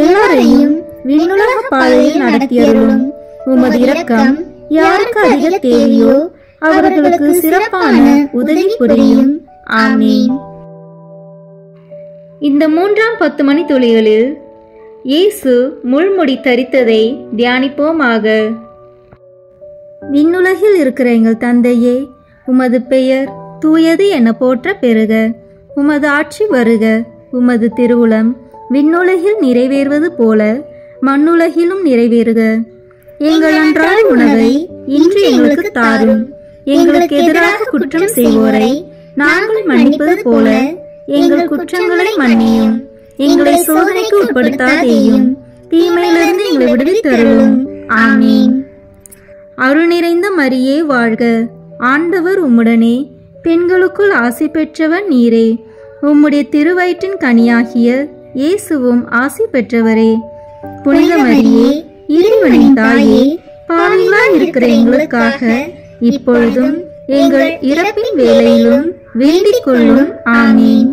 S2: எல்லாரையும் விண்ணுலக பாதையில் நடத்தியருளும். உமது இரக்கம் யாருக்கு அதிக தேவையோ அவர்களுக்கு சிறப்பான உதவி புரியும். ஆமீன். இந்த 3ஆம் 10 மணி துளிகளில் இயேசு முள்முடி தரித்ததை தியானிப்போமாக. விண்ணுலகில் இருக்கிற எங்கள் தந்தையே, உமது பெயர் தூயது என போற்ற பெறுக. உமது ஆட்சி வருக. உமது திருவுளம் விண்ணுலகில் நிறைவேறுவது போல மண்ணுலகிலும் நிறைவேறுக. எங்கள் அன்றாட உணவை இன்று எங்களுக்கு தாரும். எங்களுக்கு எதிராக குற்றம் செய்வோரை நாங்கள் மன்னிப்பது போல எங்கள் குற்றங்களை மன்னியும். எங்களை சோதனைக்கு உட்படுத்தாதேயும், தீமையிலிருந்து எங்களை விடுவித்தருளும். ஆமீன். அருள் நிறைந்த மரியே வாழ்க. ஆண்டவர் உம்முடனே, பெண்களுக்குள் ஆசி பெற்றவர் நீரே. உம்முடைய திருவயிற்றின் கனியாகிய இயேசுவும் ஆசி பெற்றவரே. புனித மரியே, இறைவனின் தாயே, பாவிகளாய் இருக்கிற எங்களுக்காக இப்பொழுதும் எங்கள் இறப்பின் வேளையிலும் வேண்டிக் கொள்ளும். ஆமீன்.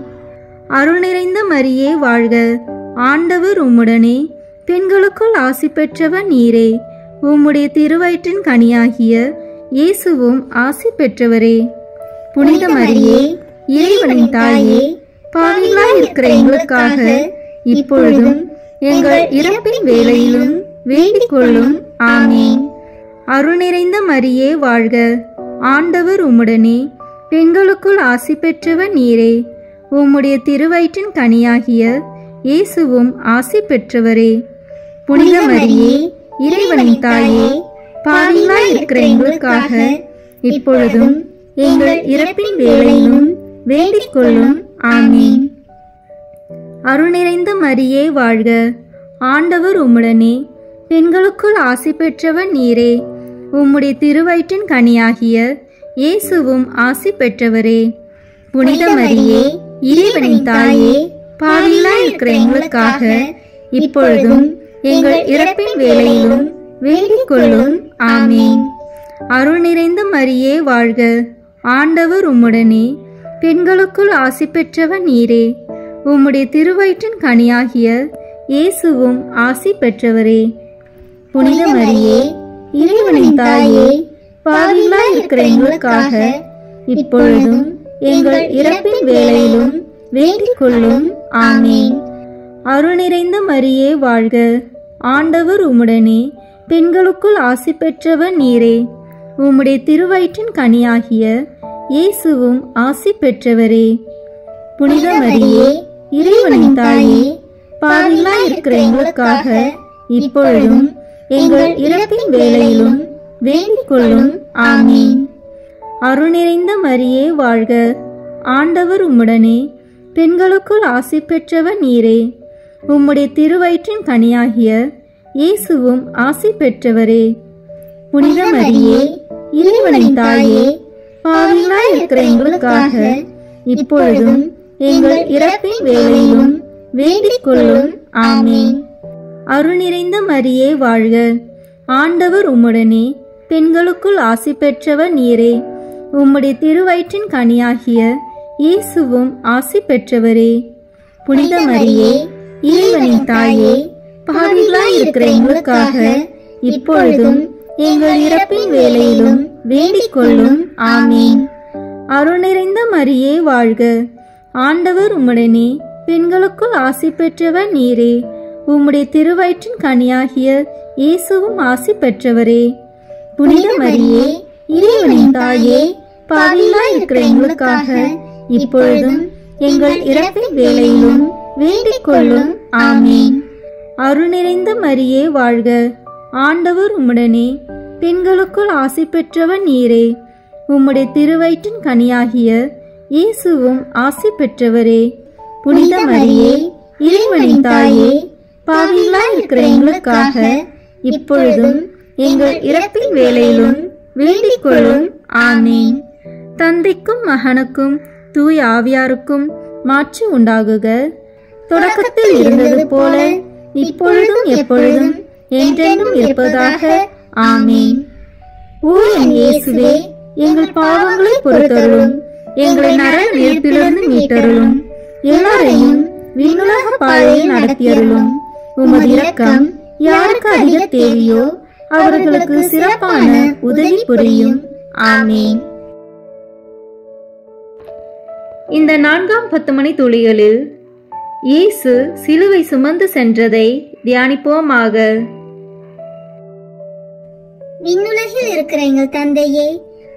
S2: அருள் நிறைந்த மரியே வாழ்க. ஆண்டவர் உம்முடனே, பெண்களுக்குள் ஆசி பெற்றவர் நீரே. உம்முடைய திருவயிற்றின் கனியாகிய இயேசுவும் ஆசி பெற்றவரே. புனித மரியே, இறைவனின் தாயே, பாவிகளாய் இருக்கிற எங்களுக்காக இப்பொழுதும் எங்கள் இறப்பின் வேளையிலும் வேண்டிக் கொள்ளும். ஆமீன். அருள் நிறைந்த மரியே வாழ்க. ஆண்டவர் உம்முடனே, பெண்களுக்குள் ஆசி பெற்றவர் நீரே. உம்முடைய திருவயிற்றின் கனியாகிய இயேசுவும் ஆசி பெற்றவரே. புனித மரியே, இறைவனின் தாயே, பாவிகளாய் இருக்கிற எங்களுக்காக இப்பொழுதும் எங்கள் இறப்பின் வேளையிலும் வேண்டிக் கொள்ளும். ஆமீன். அருள் நிறைந்த மரியே வாழ்க. ஆண்டவர் உம்முடனே, பெண்களுக்குள் ஆசி பெற்றவர் நீரே. உம்முடைய திருவயிற்றின் கனியாகிய இயேசுவும் ஆசி பெற்றவரே. புனித மரியே, இறைவனின் தாயே, பாவிகளாய் இருக்கிற எங்களுக்காக இப்பொழுதும் எங்கள் இறப்பின் வேளையிலும் வேண்டிக் கொள்ளும். ஆமீன். அருள் நிறைந்த மரியே வாழ்க. ஆண்டவர் உம்முடனே, பெண்களுக்குள் ஆசி பெற்றவர் நீரே. உம்முடைய திருவயிற்றின் கனியாகிய இயேசுவும் ஆசி பெற்றவரே. புனித மரியே, இறைவனின் தாயே, பாவிகளாய் இருக்கிற எங்களுக்காக இப்பொழுதும் எங்கள் இறப்பின் வேளையிலும் வேண்டிக் கொள்ளும். ஆமீன். அருள் நிறைந்த மரியே வாழ்க. ஆண்டவர் உம்முடனே, பெண்களுக்குள் ஆசி பெற்றவர் நீரே. உம்முடைய திருவயிற்றின் கனியாகிய இயேசுவும் ஆசி பெற்றவரே. புனித மரியே, இறைவனின் தாயே, பாவிகளாய் இருக்கிற எங்களுக்காக இப்பொழுதும் எங்கள் இறப்பின் வேளையிலும் வேண்டிக் கொள்ளும். ஆமீன். அருள் நிறைந்த மரியே வாழ்க. ஆண்டவர் உம்முடனே, பெண்களுக்குள் ஆசி பெற்றவர் நீரே. உம்முடைய திருவயிற்றின் கனியாகிய இயேசுவும் ஆசி பெற்றவரே. புனித மரியே, இறைவனின் தாயே, பாவிகளாய் இருக்கிற எங்களுக்காக இப்பொழுதும் எங்கள் இறப்பின் வேளையிலும் வேண்டிக் கொள்ளும். ஆமென். அருள் நிறைந்த மரியே வாழ்க. ஆண்டவர் உம்முடனே, பெண்களுக்குள் ஆசி பெற்றவர் நீரே. உம்முடைய திருவயிற்றின் கனியாகிய இயேசுவும் ஆசி பெற்றவரே. புனித மரியே, இறைவனின் தாயே, பாவிகளாய் இருக்கிற எங்களுக்காக இப்பொழுதும் எங்கள் இறப்பின் வேளையிலும் வேண்டிக் கொள்ளும். ஆமென். அருள் நிறைந்த மரியே வாழ்க. ஆண்டவர் உம்முடனே, பெண்களுக்குள் ஆசி பெற்றவர் நீரே. உம்முடைய திருவயிற்றின் கனியாகிய இயேசுவும் ஆசி பெற்றவரே. புனித மரியே, இறைவனின் தாயே, பாவிகளாய் இருக்கிற எங்களுக்காக இப்பொழுதும் எங்கள் இறப்பின் வேளையிலும் வேண்டிக் கொள்ளும். ஆமென். அருள் நிறைந்த மரியே வாழ்க. ஆண்டவர் உம்முடனே, பெண்களுக்குள் ஆசி பெற்றவர் நீரே. உம்முடைய திருவயிற்றின் கனியாகிய இயேசுவும் ஆசி பெற்றவரே. புனித மரியே, இறைவனின் தாயே, பாவிகளாய் இருக்கிற எங்களுக்காக இப்பொழுதும் எங்கள் இறப்பின் வேளையிலும் வேண்டிக் கொள்ளும். ஆமென். தந்தைக்கும் மகனுக்கும் தூய ஆவியாருக்கும் மாட்சி உண்டாகுக. தொடக்கத்தில் இருந்தது போல இப்பொழுதும் எப்பொழுதும் என்றென்றும் இருப்பதாக. ஆமென். ஓ என் இயேசுவே, எங்கள் பாவங்களை பொறுத்தருளும். எங்களை நரக நெருப்பிலிருந்து மீட்டருளும். எல்லாரையும் விண்ணுலக பாதையில் நடத்தியருளும். உமது இரக்கம் யாருக்கு அதிக தேவையோ அவர்களுக்கு சிறப்பான உதவி புரியும். ஆமென். இந்த 4ஆம் 10 மணி துளிகளில் இயேசு சிலுவை சுமந்து சென்றதை தியானிப்போமாக.
S5: விண்ணுலகில் இருக்கிற எங்கள் தந்தையே,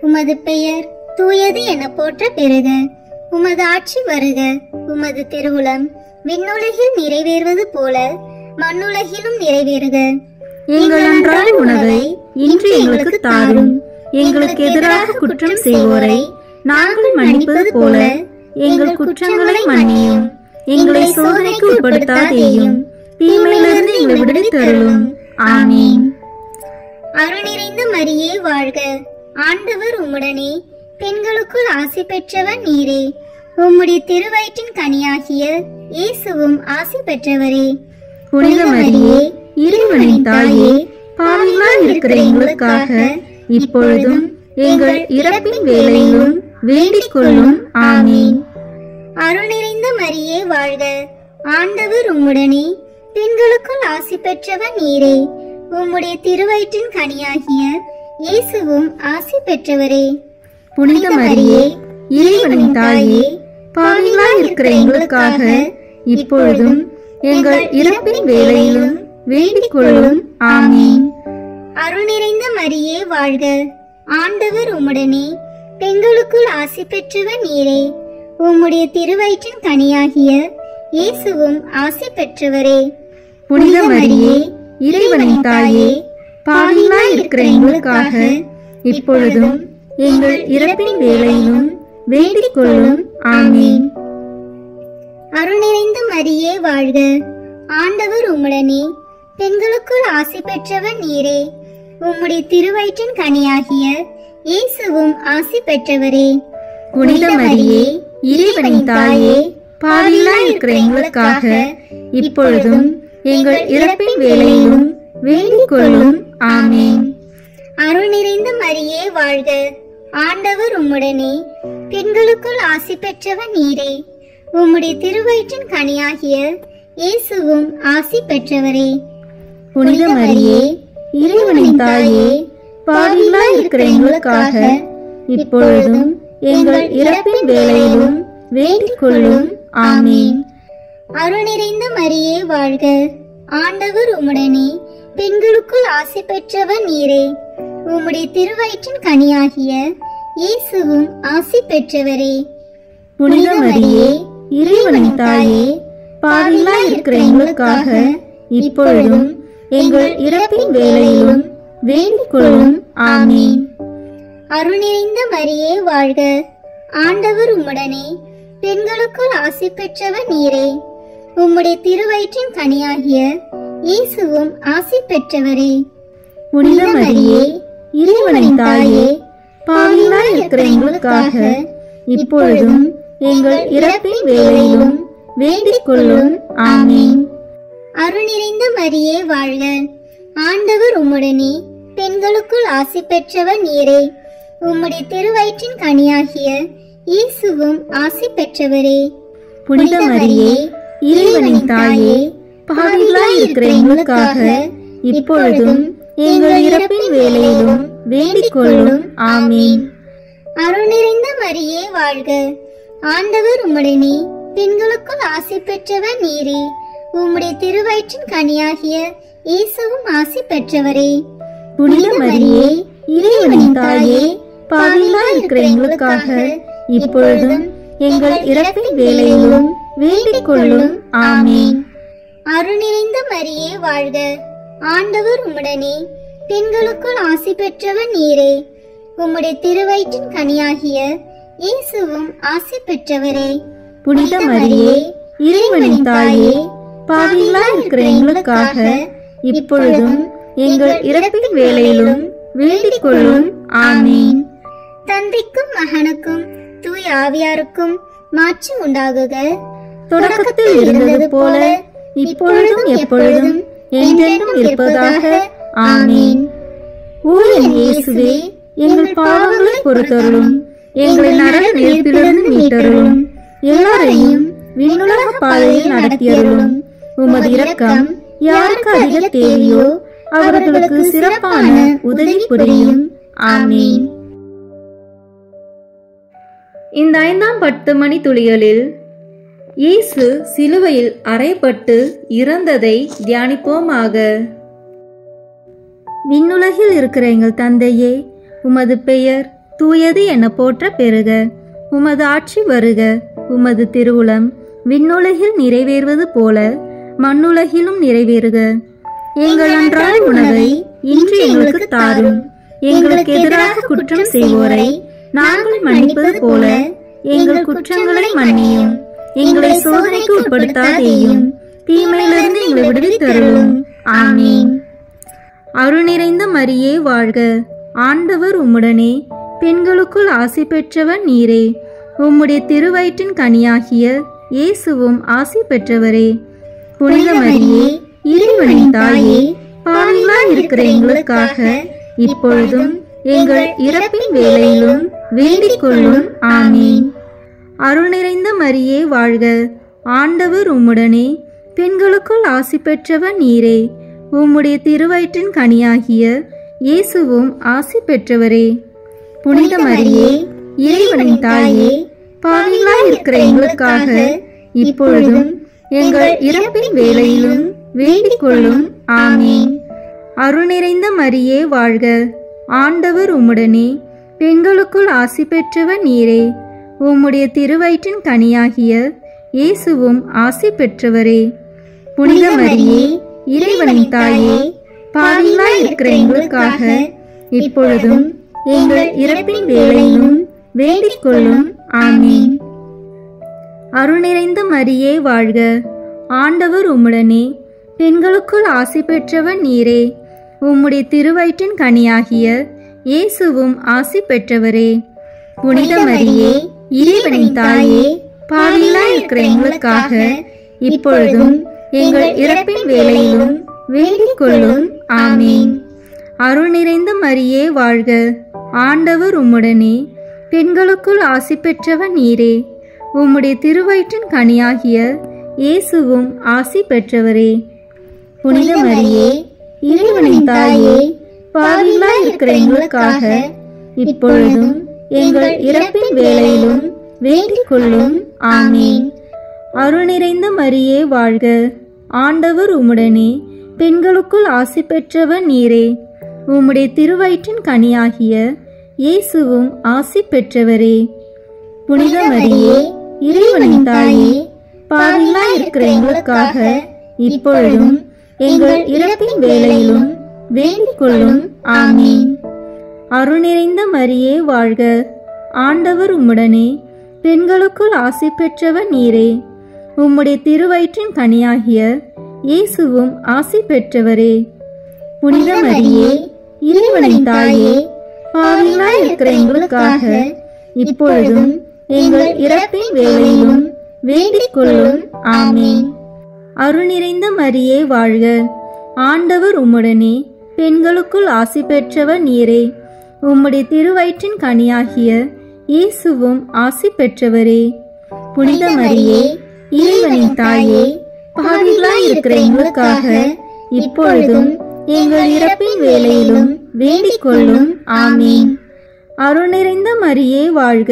S5: உமது பெயர் தூயது என போற்ற பெறுக. உமது ஆட்சி வருக. உமது திருவுளம் விண்ணுலகில் நிறைவேறுவது போல மண்ணுலகிலும் நிறைவேறுக.
S2: எங்கள் அன்றாட உணவை இன்று எங்களுக்கு தாரும். எங்களுக்கு எதிராக குற்றம் செய்வோரை நாங்கள் மன்னிப்பது போல எங்கள் குற்றங்களை மன்னியும். எங்களை சோதனைக்கு உட்படுத்தாதேயும், தீமையிலிருந்து எங்களை விடுவித்தருளும். ஆமென்.
S5: அருள் நிறைந்த மரியே வாழ்க. ஆண்டவர் உம்முடனே, பெண்களுக்குள் ஆசி பெற்றவர் நீரே. உம்முடைய திருவயிற்றின் கனியாகிய இயேசுவும் ஆசி பெற்றவரே.
S2: புனித மரியே, இறைவனின் தாயே, பாவிகளாய் இருக்கிற எங்களுக்காக இப்பொழுதும் எங்கள் இறப்பின் வேளையிலும் வேண்டிக் கொள்ளும். ஆமென்.
S5: அருள் நிறைந்த மரியே வாழ்க. ஆண்டவர் உம்முடனே, பெண்களுக்குள் ஆசி பெற்றவர் நீரே. உம்முடைய திருவயிற்றின் கனியாகிய இயேசுவும் ஆசி பெற்றவரே.
S2: புனித மரியே, இறைவனின் தாயே, பாவிகளாய் இருக்கிற எங்களுக்காக இப்பொழுதும் எங்கள் இறப்பின் வேளையிலும் வேண்டிக் கொள்ளும். ஆமென்.
S5: அருள் நிறைந்த மரியே வாழ்க. ஆண்டவர் உம்முடனே, பெண்களுக்குள் ஆசி பெற்றவர் நீரே. உம்முடைய திருவயிற்றின் கனியாகிய இயேசுவும் ஆசி பெற்றவரே.
S2: புனித மரியே, இறைவனின் தாயே, பாவிகளாய் இருக்கிற எங்களுக்காக இப்பொழுதும் எங்கள் இறப்பின் வேளையிலும் வேண்டிக் கொள்ளும். ஆமென்.
S5: அருள் நிறைந்த மரியே வாழ்க. ஆண்டவர் உம்முடனே, பெண்களுக்குள் ஆசி பெற்றவர் நீரே. உம்முடைய திருவயிற்றின் கனியாகிய இயேசுவும் ஆசி பெற்றவரே.
S2: புனித மரியே, இறைவனின் தாயே, பாவிகளாய் இருக்கிற எங்களுக்காக இப்பொழுதும் எங்கள் இறப்பின் வேளையிலும் வேண்டிக் கொள்ளும். ஆமென்.
S5: அருள் நிறைந்த மரியே வாழ்க. ஆண்டவர் உம்முடனே, பெண்களுக்குள் ஆசி பெற்றவர் நீரே. உம்முடைய திருவயிற்றின் கனியாகிய இயேசுவும் ஆசி பெற்றவரே.
S2: புனித மரியே, இறைவனின் தாயே, பாவிகளாய் இருக்கிற எங்களுக்காக இப்பொழுதும் எங்கள் இறப்பின் வேளையிலும் வேண்டிக் கொள்ளும். ஆமென்.
S5: அருள் நிறைந்த மரியே வாழ்க. ஆண்டவர் உம்முடனே, பெண்களுக்குள் ஆசி பெற்றவர் நீரே. உம்முடைய திருவயிற்றின் கனியாகிய இயேசுவும் ஆசி பெற்றவரே.
S2: புனித மரியே, இறைவனின் தாயே, பாவிகளாய் இருக்கிற எங்களுக்காக இப்பொழுதும் எங்கள் இறப்பின் வேளையிலும் வேண்டிக் கொள்ளும். ஆமென்.
S5: அருள் நிறைந்த மரியே வாழ்க. ஆண்டவர் உம்முடனே, பெண்களுக்குள் ஆசி பெற்றவர் நீரே. உம்முடைய திருவயிற்றின் கனியாகிய இயேசுவும் ஆசி பெற்றவரே.
S2: புனித மரியே, இறைவனின் தாயே, பாவிகளாய் இருக்கிற எங்களுக்காக இப்பொழுதும் எங்கள் இறப்பின் வேளையிலும் வேண்டிக் கொள்ளும். ஆமீன்.
S5: அருள் நிறைந்த மரியே வாழ்க. ஆண்டவர் உம்முடனே, பெண்களுக்குள் ஆசி பெற்றவர் நீரே. உம்முடைய திருவயிற்றின் கனியாகிய இயேசுவும் ஆசி பெற்றவரே.
S2: புனித மரியே, இறைவனின் தாயே, பாவிகளாய் இருக்கிற எங்களுக்காக இப்பொழுதும் எங்கள் இறப்பின் வேளையிலும் வேண்டிக் கொள்ளும். ஆமீன்.
S5: அருள் நிறைந்த மரியே வாழ்க. ஆண்டவர் உம்முடனே, பெண்களுக்குள் ஆசி பெற்றவர் நீரே. உம்முடைய திருவயிற்றின் கனியாகிய இயேசுவும் ஆசி பெற்றவரே.
S2: புனித மரியே, இறைவனின் தாயே, பாவிகளாய் இருக்கிற எங்களுக்காக இப்பொழுதும் எங்கள் இறப்பின் வேளையிலும் வேண்டிக் கொள்ளும். ஆமீன்.
S5: அருள் நிறைந்த மரியே வாழ்க. ஆண்டவர் உம்முடனே, பெண்களுக்குள் ஆசி பெற்றவர் நீரே. உம்முடைய திருவயிற்றின் கனியாகிய இயேசுவும் ஆசி பெற்றவரே.
S2: புனித மரியே, இறைவனின் தாயே, பாவிகளாய் இருக்கிற எங்களுக்காக இப்பொழுதும் எங்கள் இறப்பின் வேளையிலும் வேண்டிக் கொள்ளும். ஆமீன்.
S5: தந்தைக்கும் மகனுக்கும் தூய ஆவியாருக்கும் மாட்சி உண்டாகுக.
S2: தொடக்கத்தில் இருந்தது போல இப்பொழுதும் எப்பொழுதும் என்றென்றும் இருப்பதாக. ஆமீன். ஓ என் இயேசுவே, எங்கள் பாவங்களை பொறுத்தருளும், எங்களை நரக நெருப்பிலிருந்து மீட்டருளும், எல்லாரையும் விண்ணுலக பாதையில் நடத்தியருளும். உமது இரக்கம் யாருக்கு அதிக தேவையோ அவர்களுக்கு சிறப்பான உதவி புரியும். ஆமீன். இந்த 5ஆம் 10 மணி துளிகளில் இயேசு சிலுவையில் அறையப்பட்டு இறந்ததை தியானிப்போமாக. விண்ணுலகில் இருக்கிற எங்கள் தந்தையே, உமது பெயர் தூயது என போற்ற பெறுக. உமது ஆட்சி வருக. உமது திருவுளம் விண்ணுலகில் நிறைவேறுவது போல மண்ணுலகிலும் நிறைவேறுக. எங்கள் அன்றாட உணவை இன்று எங்களுக்கு தாரும். எங்களுக்கு எதிராக குற்றம் செய்வோரை நாங்கள் மன்னிப்பது போல எங்கள் குற்றங்களை மன்னியும். எங்களை சோதனைக்கு உட்படுத்தாதேயும், தீமையிலிருந்து எங்களை விடுவித்தருளும். ஆமீன். அருள் நிறைந்த மரியே வாழ்க. ஆண்டவர் உம்முடனே, பெண்களுக்குள் ஆசி பெற்றவர் நீரே. உம்முடைய திருவயிற்றின் கனியாகிய இயேசுவும் ஆசி பெற்றவரே. புனித மரியே, இறைவனின் தாயே, பாவிகளாய் இருக்கிற எங்களுக்காக இப்பொழுதும் எங்கள் இறப்பின் வேளையிலும் வேண்டிக் கொள்ளும். ஆமீன். அருள் நிறைந்த மரியே வாழ்க. ஆண்டவர் உம்முடனே, பெண்களுக்குள் ஆசி பெற்றவர் நீரே. உம்முடைய திருவயிற்றின் கனியாகிய இயேசுவும் ஆசி பெற்றவரே. புனித மரியே, இறைவனின் தாயே, பாவிகளாய் இருக்கிற எங்களுக்காக இப்பொழுதும் எங்கள் இறப்பின் வேளையிலும் வேண்டிக் கொள்ளும். ஆமீன். அருள் நிறைந்த மரியே வாழ்க. ஆண்டவர் உம்முடனே, பெண்களுக்குள் ஆசி பெற்றவர் நீரே. உம்முடைய திருவயிற்றின் கனியாகிய இயேசுவும் ஆசி பெற்றவரே. புனித மரியே, இறைவனின் தாயே, பாவிகளாய் இருக்கிற எங்களுக்காக இப்பொழுதும் எங்கள் இறப்பின் வேளையிலும் வேண்டிக் கொள்ளும். ஆமீன். அருள் நிறைந்த மரியே வாழ்க. ஆண்டவர் உம்முடனே, பெண்களுக்குள் ஆசி பெற்றவர் நீரே. உம்முடைய திருவயிற்றின் கனியாகிய இயேசுவும் ஆசி பெற்றவரே. புனித மரியே, இறைவனின் தாயே, பாவிகளாய் இருக்கிற எங்களுக்காக இப்பொழுதும் எங்கள் இறப்பின் வேளையிலும் வேண்டிக் கொள்ளும். ஆமீன். அருள் நிறைந்த மரியே வாழ்க. ஆண்டவர் உம்முடனே, பெண்களுக்குள் ஆசி பெற்றவர் நீரே. உம்முடைய திருவயிற்றின் கனியாகிய இயேசுவும் ஆசி பெற்றவரே. புனித மரியே, இறைவனின் தாயே, பாவிகளாய் இருக்கிற எங்களுக்காக இப்பொழுதும் எங்கள் இறப்பின் வேளையிலும் வேண்டிக் கொள்ளும். ஆமீன். அருள் நிறைந்த மரியே வாழ்க. ஆண்டவர் உம்முடனே, பெண்களுக்குள் ஆசி பெற்றவர் நீரே. உம்முடைய திருவயிற்றின் கனியாகிய இயேசுவும் ஆசி பெற்றவரே. புனித மரியே, இறைவனின் தாயே, பாவிகளாய் இருக்கிற எங்களுக்காக இப்பொழுதும் எங்கள் இறப்பின் வேளையிலும் வேண்டிக் கொள்ளும். ஆமீன். அருள் நிறைந்த மரியே வாழ்க. ஆண்டவர் உம்முடனே, பெண்களுக்குள் ஆசி பெற்றவர் நீரே. உம்முடைய திருவயிற்றின் கனியாகிய இயேசுவும் ஆசி பெற்றவரே. புனித மரியே, இறைவனின் தாயே, பாவிகளாய் இருக்கிற எங்களுக்காக இப்பொழுதும் எங்கள் இறப்பின் வேளையிலும் வேண்டிக் கொள்ளும். ஆமீன். அருள் நிறைந்த மரியே வாழ்க. ஆண்டவர் உம்முடனே, பெண்களுக்குள் ஆசி பெற்றவர் நீரே. உம்முடைய திருவயிற்றின் கனியாகிய இயேசுவும் ஆசி பெற்றவரே. புனித மரியே, இறைவனின் தாயே, பாவிகளாய் இருக்கிற எங்களுக்காக இப்பொழுதும் எங்கள் இறப்பின் வேளையிலும் வேண்டிக் கொள்ளும். ஆமீன். அருள் நிறைந்த மரியே வாழ்க.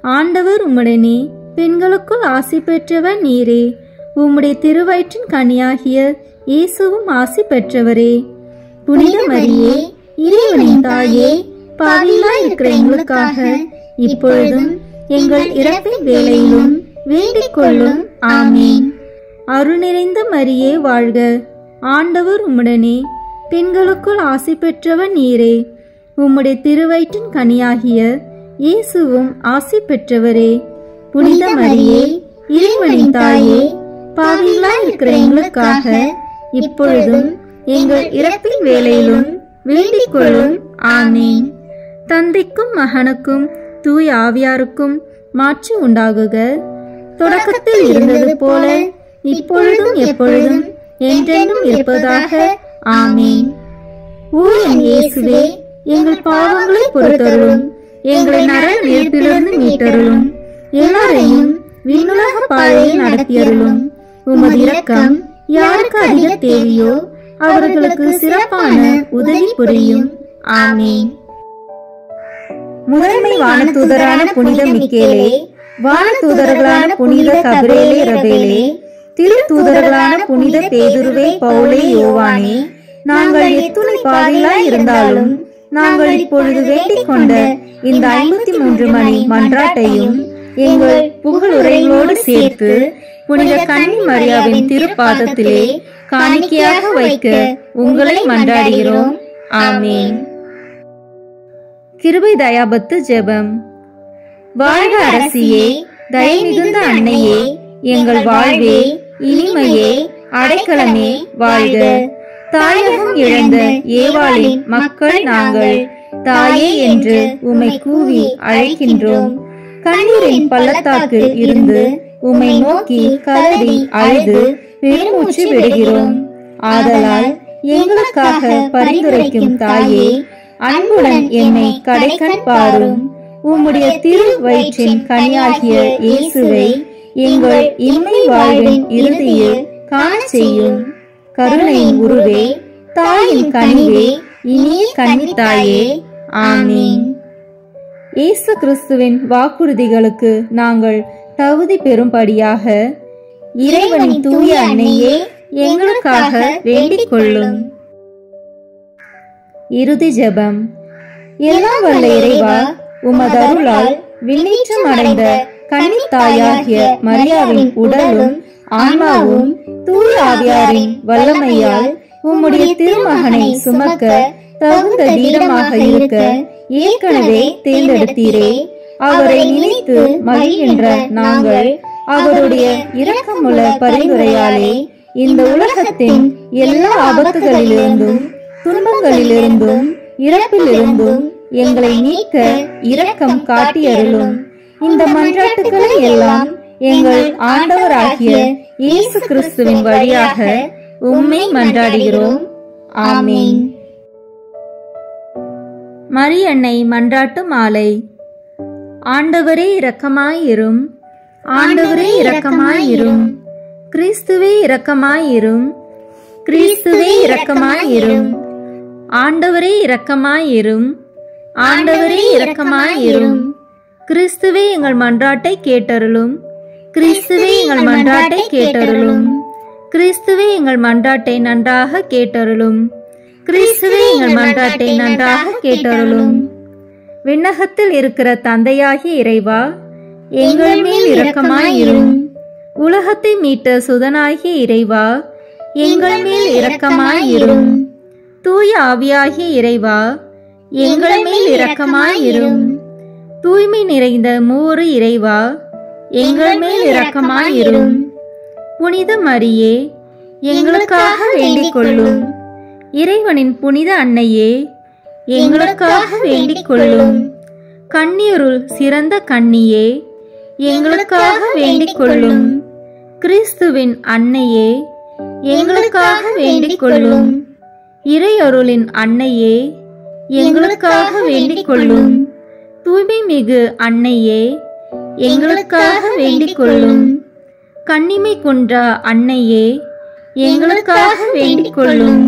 S2: ஆண்டவர் உம்முடனே, பெண்களுக்குள் ஆசி பெற்றவர் நீரே. உம்முடைய திருவயிற்றின் கனியாகிய இயேசுவும் ஆசி பெற்றவரே. புனித மரியே, இறைவனின் தாயே, பாவிகளாய் இருக்கிற எங்களுக்காக இப்பொழுதும் எங்கள் இறப்பின் வேளையிலும் வேண்டிக் கொள்ளும். ஆமீன். அருள் நிறைந்த மரியே வாழ்க. ஆண்டவர் உம்முடனே, பெண்களுக்குள் ஆசி பெற்றவர் நீரே. உம்முடைய திருவயிற்றின் கனியாகிய இயேசுவும் ஆசி பெற்றவரே. புனித மரியே, இறைவனின் தாயே, பாவிகளாய் இருக்கிற எங்களுக்காக இப்பொழுதும் எங்கள் இறப்பின் வேளையிலும் வேண்டிக் கொள்ளும். ஆமீன். தந்தைக்கும் மகனுக்கும் தூய ஆவியாருக்கும் மாட்சி உண்டாகுக. தொடக்கத்தில் இருந்தது போல இப்பொழுதும் எப்பொழுதும் என்றென்றும் இருப்பதாக. ஆமீன். ஓ என் இயேசுவே, எங்கள் பாவங்களை பொறுத்தருளும். எங்களை நரக நெருப்பிலிருந்து மீட்டருளும். எல்லாரையும் விண்ணுலக பாதையில் நடத்தியருளும். உமது இரக்கம் யாருக்கு அதிக தேவையோ அவர்களுக்கு சிறப்பான உதவி புரியும். ஆமீன். முதன்மை வானதூதரான புனித மிக்கேலே, வானதூதர்களான புனித கபிரேலே ரபேலே, திருத்தூதர்களான புனித பேதுருவே, பவுலே, யோவானே, நாங்கள் எத்துணை பாவிகளாய் இருந்தாலும் நாங்கள் இப்பொழுது வேண்டிக் கொண்ட இந்த 53 மணி மன்றாட்டையும் எங்கள் புகழுரைகளோடு சேர்த்து புனித கன்னி மரியாவின் திருப்பாதத்திலே காணிக்கையாக வைக்க உங்களை மன்றாடுகிறோம். ஆமீன். கிருபை தயாபத்து ஜெபம். வாழ்க அரசியே, தயை மிகுந்த அன்னையே, எங்கள் வாழ்வே, இனிமையே, அடைக்கலமே வாழ்க. தாயகம் இழந்த ஏவாளின் மக்கள் நாங்கள் தாயே என்று உம்மை கூவி அழைக்கின்றோம். கண்ணீரின் பள்ளத்தாக்கில் இருந்து உம்மை நோக்கி கதறி அழுது பெருமூச்சு விடுகிறோம். ஆதலால் எங்களுக்காக பரிந்துரைக்கும் தாயே, அன்புடன் என்னை கடைக்கண் பாரும். உம்முடைய திரு வயிற்றின் கனியாகிய இயேசுவை எங்கள் இம்மை வாழ்வின் இறுதியில் காண செய்யும். கருணையின் உருவே, தாயின் கனிவே, இனிய கன்னி தாயே. ஆமீன். இயேசு கிறிஸ்துவின் வாக்குறுதிகளுக்கு நாங்கள் தகுதி பெறும்படியாக இறைவனின் தூய அன்னையே, எங்களுக்காக வேண்டிக் கொள்ளும். இறுதி ஜெபம். எல்லாம் வல்ல இறைவா, உமது அருளால் விண்ணேற்றம் அடைந்த கன்னித்தாயாகிய மரியாவின் உடலும் ஆன்மாவும் தூய ஆவியாரின் வல்லமையால் உம்முடைய திருமகனை சுமக்க தகுந்த தீரமாக இருக்க ஏற்கனவே தேர்ந்தெடுத்தீரே. அவரை நினைத்து மகிழ்கின்ற நாங்கள் அவருடைய இரக்கமுள்ள பரிந்துரையாலே இந்த உலகத்தின் எல்லா ஆபத்துகளிலிருந்தும் துன்பங்களிலிருந்தும் இறப்பிலிருந்தும் எங்களை நீக்க இரக்கம் காட்டியருளும். இந்த மன்றாட்டுக்களை எல்லாம் எங்கள் ஆண்டவராகிய இயேசு கிறிஸ்துவின் வழியாக உம்மை மன்றாடுகிறோம். ஆமீன். மரியன்னை மன்றாட்டு மாலை. ஆண்டவரே இரக்கமாயிரும். ஆண்டவரே இரக்கமாயிரும். கிறிஸ்துவே இரக்கமாயிரும். கிறிஸ்துவே இரக்கமாயிரும். ஆண்டவரே இரக்கமாயிரும். ஆண்டவரே இரக்கமாயிரும். கிறிஸ்துவே எங்கள் மன்றாட்டை கேட்டருளும். கிறிஸ்துவே எங்கள் மன்றாட்டை கேட்டருளும். கிறிஸ்துவே எங்கள் மன்றாட்டை நன்றாக கேட்டருளும். கிறிஸ்துவே எங்கள் மன்றாட்டை நன்றாக கேட்டருளும். விண்ணகத்தில் இருக்கிற தந்தையாகிய இறைவா, எங்கள் மேல் இரக்கமாயிரும். உலகத்தை மீட்ட சுதனாகிய இறைவா, எங்கள் மேல் இரக்கமாயிரும். தூய ஆவியாகிய இறைவா, எங்கள் மேல் இரக்கமாயிரும். தூய்மை நிறைந்த மூவொரு இறைவா, எங்கள் மேல் இரக்கமாயிரும். புனித மரியே, எங்களுக்காக வேண்டிக் கொள்ளும். இறைவனின் புனித அன்னையே, எங்களுக்காக வேண்டிக் கொள்ளும். கன்னியருள் சிறந்த கன்னியே, எங்களுக்காக வேண்டிக் கொள்ளும். கிறிஸ்துவின் அன்னையே, எங்களுக்காக வேண்டிக் கொள்ளும். இறையருளின் அன்னையே, எங்களுக்காக வேண்டிக் கொள்ளும். தூய்மை மிகு அன்னையே, எங்களுக்காக வேண்டிக் கொள்ளும். கன்னிமை குன்றா அன்னையே, எங்களுக்காக வேண்டிக் கொள்ளும்.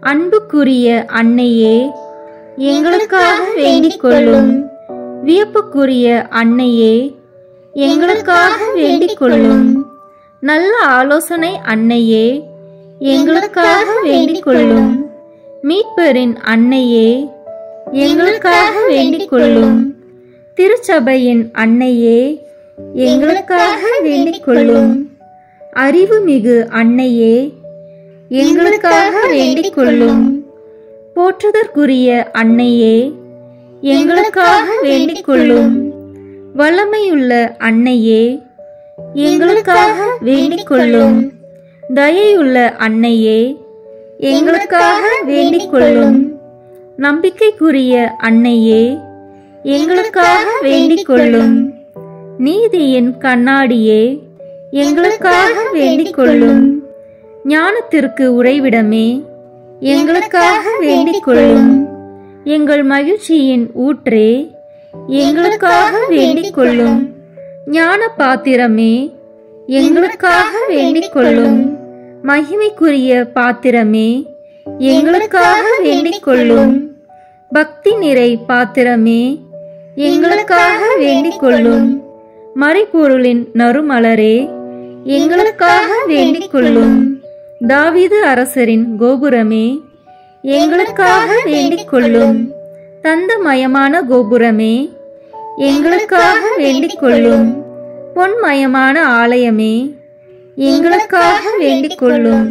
S2: அன்புக்குரிய அன்னையே, எங்களுக்காக வேண்டிக் கொள்ளும். வியப்புக்குரிய அன்னையே, எங்களுக்காக வேண்டிக் கொள்ளும். நல்ல ஆலோசனை அன்னையே, எங்களுக்காக வேண்டிக் கொள்ளும். மீட்பரின் அன்னையே, எங்களுக்காக வேண்டிக் கொள்ளும். திருச்சபையின் அன்னையே, எங்களுக்காக வேண்டிக் கொள்ளும். அறிவுமிகு அன்னையே, எங்களுக்காக வேண்டிக் கொள்ளும். போற்றுதற்குரிய அன்னையே, எங்களுக்காக வேண்டிக் கொள்ளும். வல்லமையுள்ள அன்னையே, எங்களுக்காக வேண்டிக் கொள்ளும். தயையுள்ள அன்னையே, எங்களுக்காக வேண்டிக் கொள்ளும். நம்பிக்கைக்குரிய அன்னையே, எங்களுக்காக வேண்டிக் கொள்ளும். நீதியின் கண்ணாடியே, எங்களுக்காக வேண்டிக் கொள்ளும். ஞானத்திற்கு உறைவிடமே, எங்களுக்காக வேண்டிக் கொள்ளும். எங்கள் மகிழ்ச்சியின் ஊற்றே, எங்களுக்காக வேண்டிக் கொள்ளும். ஞான பாத்திரமே, எங்களுக்காக வேண்டிக் கொள்ளும். மகிமைக்குரிய பாத்திரமே, எங்களுக்காக வேண்டிக் கொள்ளும். பக்தி நிறை பாத்திரமே, எங்களுக்காக வேண்டிக் கொள்ளும். மறைபொருளின் நறுமலரே, எங்களுக்காக வேண்டிக் கொள்ளும். தாவீது அரசரின் கோபுரமே, எங்களுக்காக வேண்டிக் கொள்ளும். தந்தமயமான கோபுரமே, எங்களுக்காக வேண்டிக் கொள்ளும். பொன்மயமான ஆலயமே, எங்களுக்காக வேண்டிக் கொள்ளும்.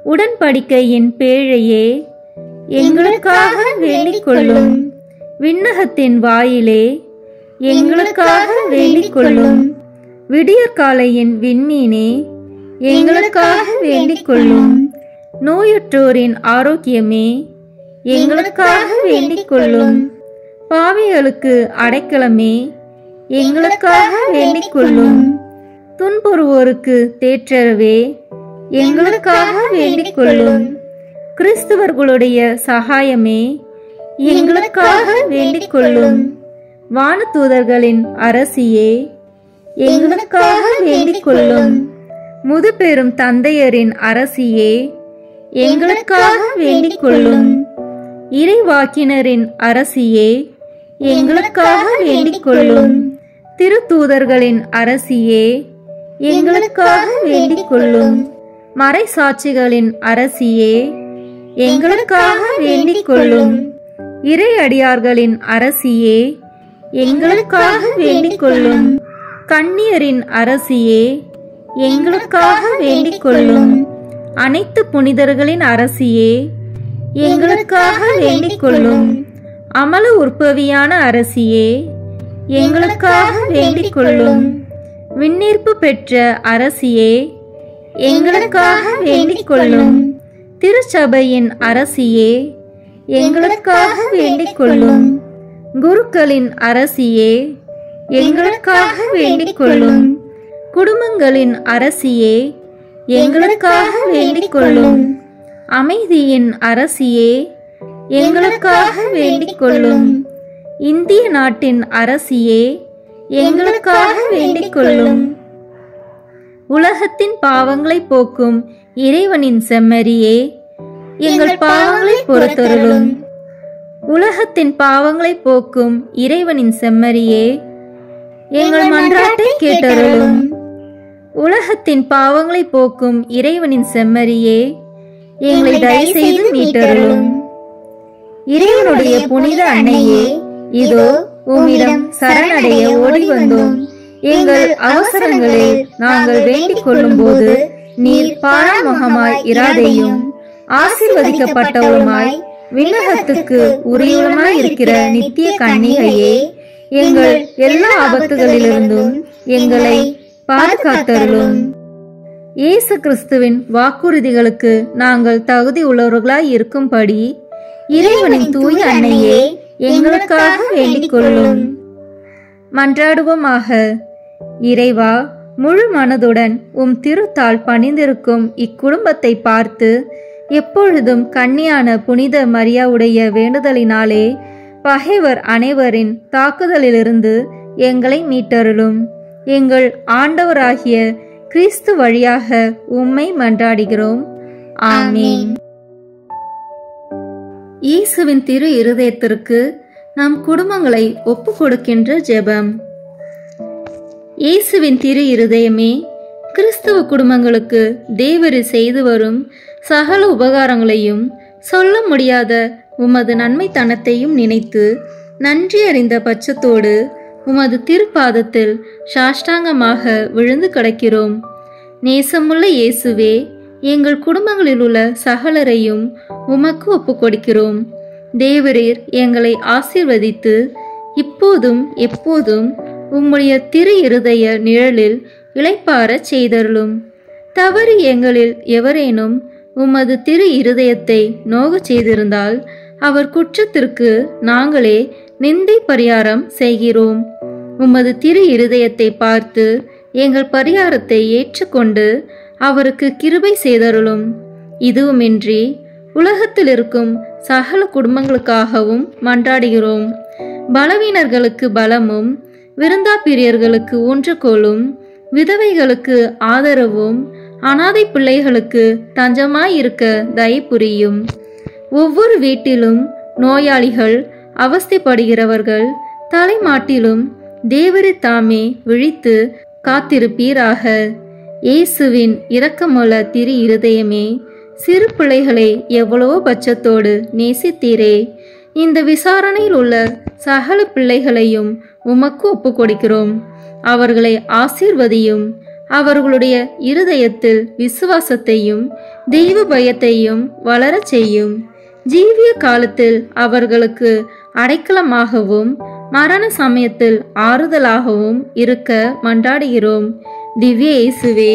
S2: உடன்படிக்கையின் பேழையே, எங்களுக்காக வேண்டிக் கொள்ளும். விண்ணகத்தின் வாயிலே, எங்களுக்காக வேண்டிக் கொள்ளும். விடியற்காலையின் விண்மீனே, எங்களுக்காக வேண்டிக் கொள்ளும். நோயுற்றோரின் ஆரோக்கியமே, எங்களுக்காக வேண்டிக் கொள்ளும். பாவிகளுக்கு அடைக்கலமே, எங்களுக்காக வேண்டிக் கொள்ளும். துன்புறுவோருக்கு தேற்றரவே, எங்களுக்காக வேண்டிக் கொள்ளும். கிறிஸ்துவர்களுடைய சகாயமே, எங்களுக்காக வேண்டிக் கொள்ளும். வானதூதர்களின் அரசியே, எங்களுக்காக வேண்டிக் கொள்ளும். முதுபெரும் தந்தையரின் அரசியே, எங்களுக்காக வேண்டிக் கொள்ளும். இறைவாக்கினரின் அரசியே, எங்களுக்காக வேண்டிக் கொள்ளும். திருத்தூதர்களின் அரசியே, எங்களுக்காக வேண்டிக் கொள்ளும். மறைசாட்சிகளின் அரசியே, எங்களுக்காக வேண்டிக் கொள்ளும். இறையடியார்களின் அரசியே, எங்களுக்காக வேண்டிக் கொள்ளும். கன்னியரின் அரசியே, எங்களுக்காக வேண்டிக் கொள்ளும். அனைத்து புனிதர்களின் அரசியே, எங்களுக்காக வேண்டிக் கொள்ளும். அமல உற்பவியான அரசியே, எங்களுக்காக வேண்டிக் கொள்ளும். விண்ணீர்ப்பு பெற்ற அரசியே, எங்களுக்காக வேண்டிக் கொள்ளும். திருச்சபையின் அரசியே, எங்களுக்காக வேண்டிக் கொள்ளும். குருக்களின் அரசியே, எங்களுக்காக வேண்டிக் கொள்ளும். குடும்பங்களின் அரசியே, எங்களுக்காக வேண்டிக் கொள்ளும். அமைதியின் அரசியே, எங்களுக்காக வேண்டிக் கொள்ளும். இந்திய நாட்டின் அரசியே, எங்களுக்காக வேண்டிக் கொள்ளும். உலகத்தின் பாவங்களை போக்கும் இறைவனின் செம்மறியே, எங்கள் பாவங்களை பொறுத்தருளும். உலகத்தின் பாவங்களை போக்கும் இறைவனின் செம்மறியே, எங்கள் மன்றாட்டை கேட்டருளும். உலகத்தின் பாவங்களை போக்கும் இறைவனின் செம்மறியே, எங்களை தயவு செய்து மீட்டருளும். இறைவனுடைய புனித அன்னையே, இதோ உம்மிடம் சரணடைய ஓடி வந்தோம். எங்கள் அவசரங்களில் நாங்கள் வேண்டிக் கொள்ளும் போது நீர் பாராமுகமாய் இராதையும் ஆசீர்வதிக்கப்பட்டவருமாய் விண்ணகத்துக்கு உரியவருமாய் இருக்கிற நித்திய கன்னிகையே, எங்கள் எல்லா ஆபத்துகளிலிருந்தும் எங்களை பாதுகாத்தருளும். இயேசு கிறிஸ்துவின் வாக்குறுதிகளுக்கு நாங்கள் தகுதி உள்ளவர்களாய் இருக்கும்படி இறைவனின் தூய அன்னையே எங்களுக்காக வேண்டிக் கொள்ளும். மன்றாடுவோமாக. இறைவா, முழு மனதுடன் திருத்தால் பணிந்திருக்கும் இக்குடும்பத்தை பார்த்து எப்பொழுதும் கன்னியான புனித மரியாவுடைய வேண்டுதலினாலே பகைவர் அனைவரின் தாக்குதலிலிருந்து எங்களை மீட்டருளும். எங்கள் ஆண்டவராகிய கிறிஸ்து வழியாக உம்மை மன்றாடுகிறோம். ஆமீன். இயேசுவின் திரு இருதயத்திற்கு நம் குடும்பங்களை ஒப்பு கொடுக்கின்ற ஜெபம். இயேசுவின் திரு இருதயமே, கிறிஸ்துவ குடும்பங்களுக்கு தேவரு செய்து வரும் சகல உபகாரங்களையும் சொல்ல முடியாத உமது நன்மைத்தனத்தையும் நினைத்து நன்றி அறிந்த பட்சத்தோடு உமது திருப்பாதத்தில் சாஷ்டாங்கமாக விழுந்து கிடக்கிறோம். நேசமுள்ள இயேசுவே, எங்கள் குடும்பங்களில் உள்ள சகலரையும் உமக்கு ஒப்பு கொடுக்கிறோம். தேவரீர் எங்களை ஆசீர்வதித்து இப்போதும் எப்போதும் உம்முடைய திரு இருதய நிழலில் இளைப்பாரச் செய்தருளும். தவறு எங்களில் எவரேனும் உமது திரு இருதயத்தை நோகச் செய்திருந்தால் அவர் குற்றத்திற்கு நாங்களே நிந்தை பரிகாரம் செய்கிறோம். உமது திரு இருதயத்தை பார்த்து எங்கள் பரிகாரத்தை ஏற்றுக்கொண்டு அவருக்கு கிருபை செய்தருளும். இதுவுமின்றி உலகத்தில் இருக்கும் சகல குடும்பங்களுக்காகவும் மன்றாடுகிறோம். பலவீனர்களுக்கு பலமும், விருந்தாப்பிரியர்களுக்கு ஊன்றுகோலும், விதவைகளுக்கு ஆதரவும், அனாதை பிள்ளைகளுக்கு தஞ்சமாயிருக்க தயை புரியும். ஒவ்வொரு வீட்டிலும் நோயாளிகள், அவஸ்தைப்படுகிறவர்கள் தலைமாட்டிலும் தேவரே தாமே விழித்து காத்திருப்பீராக. இயேசுவின் இரக்கமுள்ள திரு இருதயமே, சிறு பிள்ளைகளை எவ்வளவோ பட்சத்தோடு நேசித்தீரே. இந்த விசாரணையில் உள்ள சகல பிள்ளைகளையும் உமக்கு ஒப்பு கொடுக்கிறோம். அவர்களை ஆசீர்வதியும். அவர்களுடைய இருதயத்தில் விசுவாசத்தையும் தெய்வ பயத்தையும் வளரச் செய்யும். ஜீவிய காலத்தில் அவர்களுக்கு அடைக்கலமாகவும் மரண சமயத்தில் ஆறுதலாகவும் இருக்க மன்றாடுகிறோம். திவ்ய இயேசுவே,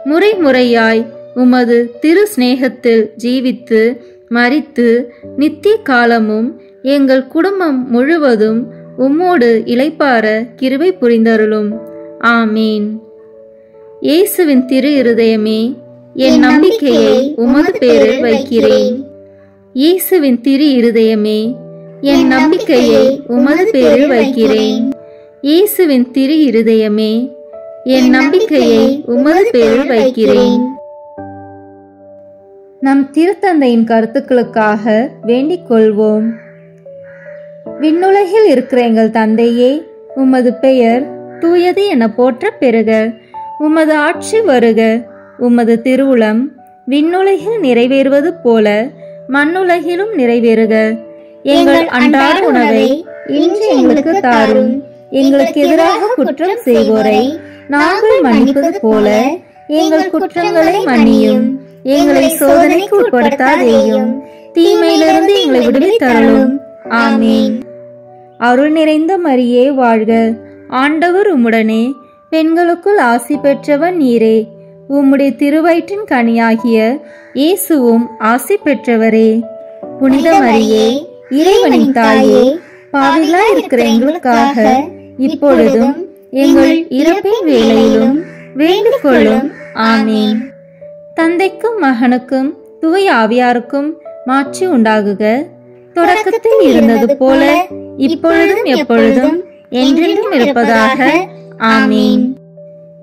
S2: முறை முறையாய் உமது திரு சிநேகத்தில் ஜீவித்து மரித்து நித்திய காலமும் எங்கள் குடும்பம் முழுவதும் உம்மோடு இளைப்பார கிருபை புரிந்தருளும். ஆமீன். இயேசுவின் திரு இருதயமே, என் நம்பிக்கையை உமது பேரில் வைக்கிறேன். இயேசுவின் திரு இருதயமே, என் நம்பிக்கையை உமது பேரில் வைக்கிறேன். இயேசுவின் திரு இருதயமே, என் நம்பிக்கையை உமது பேரில் வைக்கிறேன். நம் திருத்தந்தையின் கருத்துக்களுக்காக வேண்டிக் கொள்வோம். விண்ணுலகில் இருக்கிற எங்கள் தந்தையே, உமது பெயர் தூயது என போற்ற பெறுக. உமது ஆட்சி வருக. உமது திருவுளம் விண்ணுலகில் நிறைவேறுவது போல மண்ணுலகிலும் நிறைவேறுக. எங்கள் அன்றாட உணவை இன்று எங்களுக்கு தாரும். எங்களுக்கு எதிராக குற்றம் செய்வோரை நாங்கள் மன்னிப்பது போல எங்கள் குற்றங்களை மன்னியும். எங்களை சோதனைக்கு உட்படுத்தாதேயும், தீமையிலிருந்து எங்களை விடுவித்தருளும். ஆமீன். அருள் நிறைந்த மரியே வாழ்க. ஆண்டவர் உம்முடனே, பெண்களுக்குள் ஆசி பெற்றவன் நீரே. உம்முடைய திருவயிற்றின் கனியாகிய இயேசுவும் ஆசி பெற்றவரே. புனித மரியே, இறைவனின் தாயே, பாவிகளாய் இருக்கிற எங்களுக்காக இப்பொழுதும் எங்கள் இறப்பின் வேளையிலும் வேண்டிக் கொள்ளும். ஆமீன். தந்தைக்கும் மகனுக்கும் தூய ஆவியாருக்கும் மாட்சி உண்டாகுக. தொடக்கத்தில் இருந்தது போல இப்பொழுதும் எப்பொழுதும் என்றென்றும் இருப்பதாக. ஆமீன்.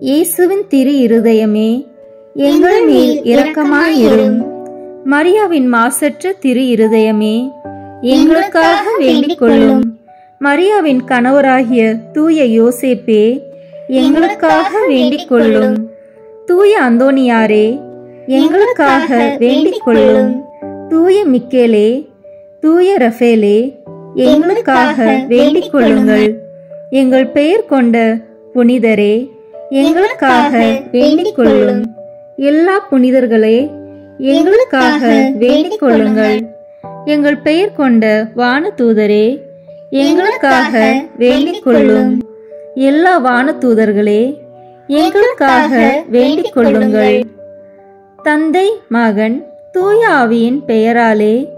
S2: இயேசுவின் திரு இருதயமே, எங்கள் மேல் இரக்கமாயிரும். மரியாவின் மாசற்ற திரு இருதயமே, எங்களுக்காக வேண்டிக் கொள்ளும். மரியாவின் கணவராகிய தூய யோசேப்பே, எங்களுக்காக வேண்டிக் கொள்ளும். தூய அந்தோனியாரே, எங்களுக்காக வேண்டிக் கொள்ளும். தூய மிக்கேலே, தூய ரஃபேலே, எங்களுக்காக வேண்டிக் கொள்ளுங்கள். எங்கள் பெயர் கொண்ட புனிதரே, எங்களுக்காக வேண்டிக் கொள்ளும். எல்லா புனிதர்களே, எங்களுக்காக வேண்டிக் கொள்ளுங்கள். எங்கள் பெயர் கொண்ட வான தூதரே, எங்களுக்காக வேண்டிக் கொள்ளும். எல்லா வானதூதர்களே, எங்களுக்காக வேண்டிக் கொள்ளுங்கள். தந்தை, மகன், தூய ஆவியின் பெயராலே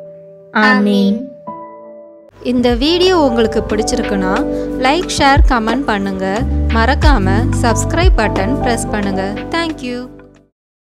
S2: ஆமென்.
S6: இந்த வீடியோ உங்களுக்கு பிடிச்சிருக்குன்னா லைக், ஷேர், கமெண்ட் பண்ணுங்க. மறக்காம சப்ஸ்கிரைப் பட்டன் பிரஸ் பண்ணுங்க. தேங்க்யூ.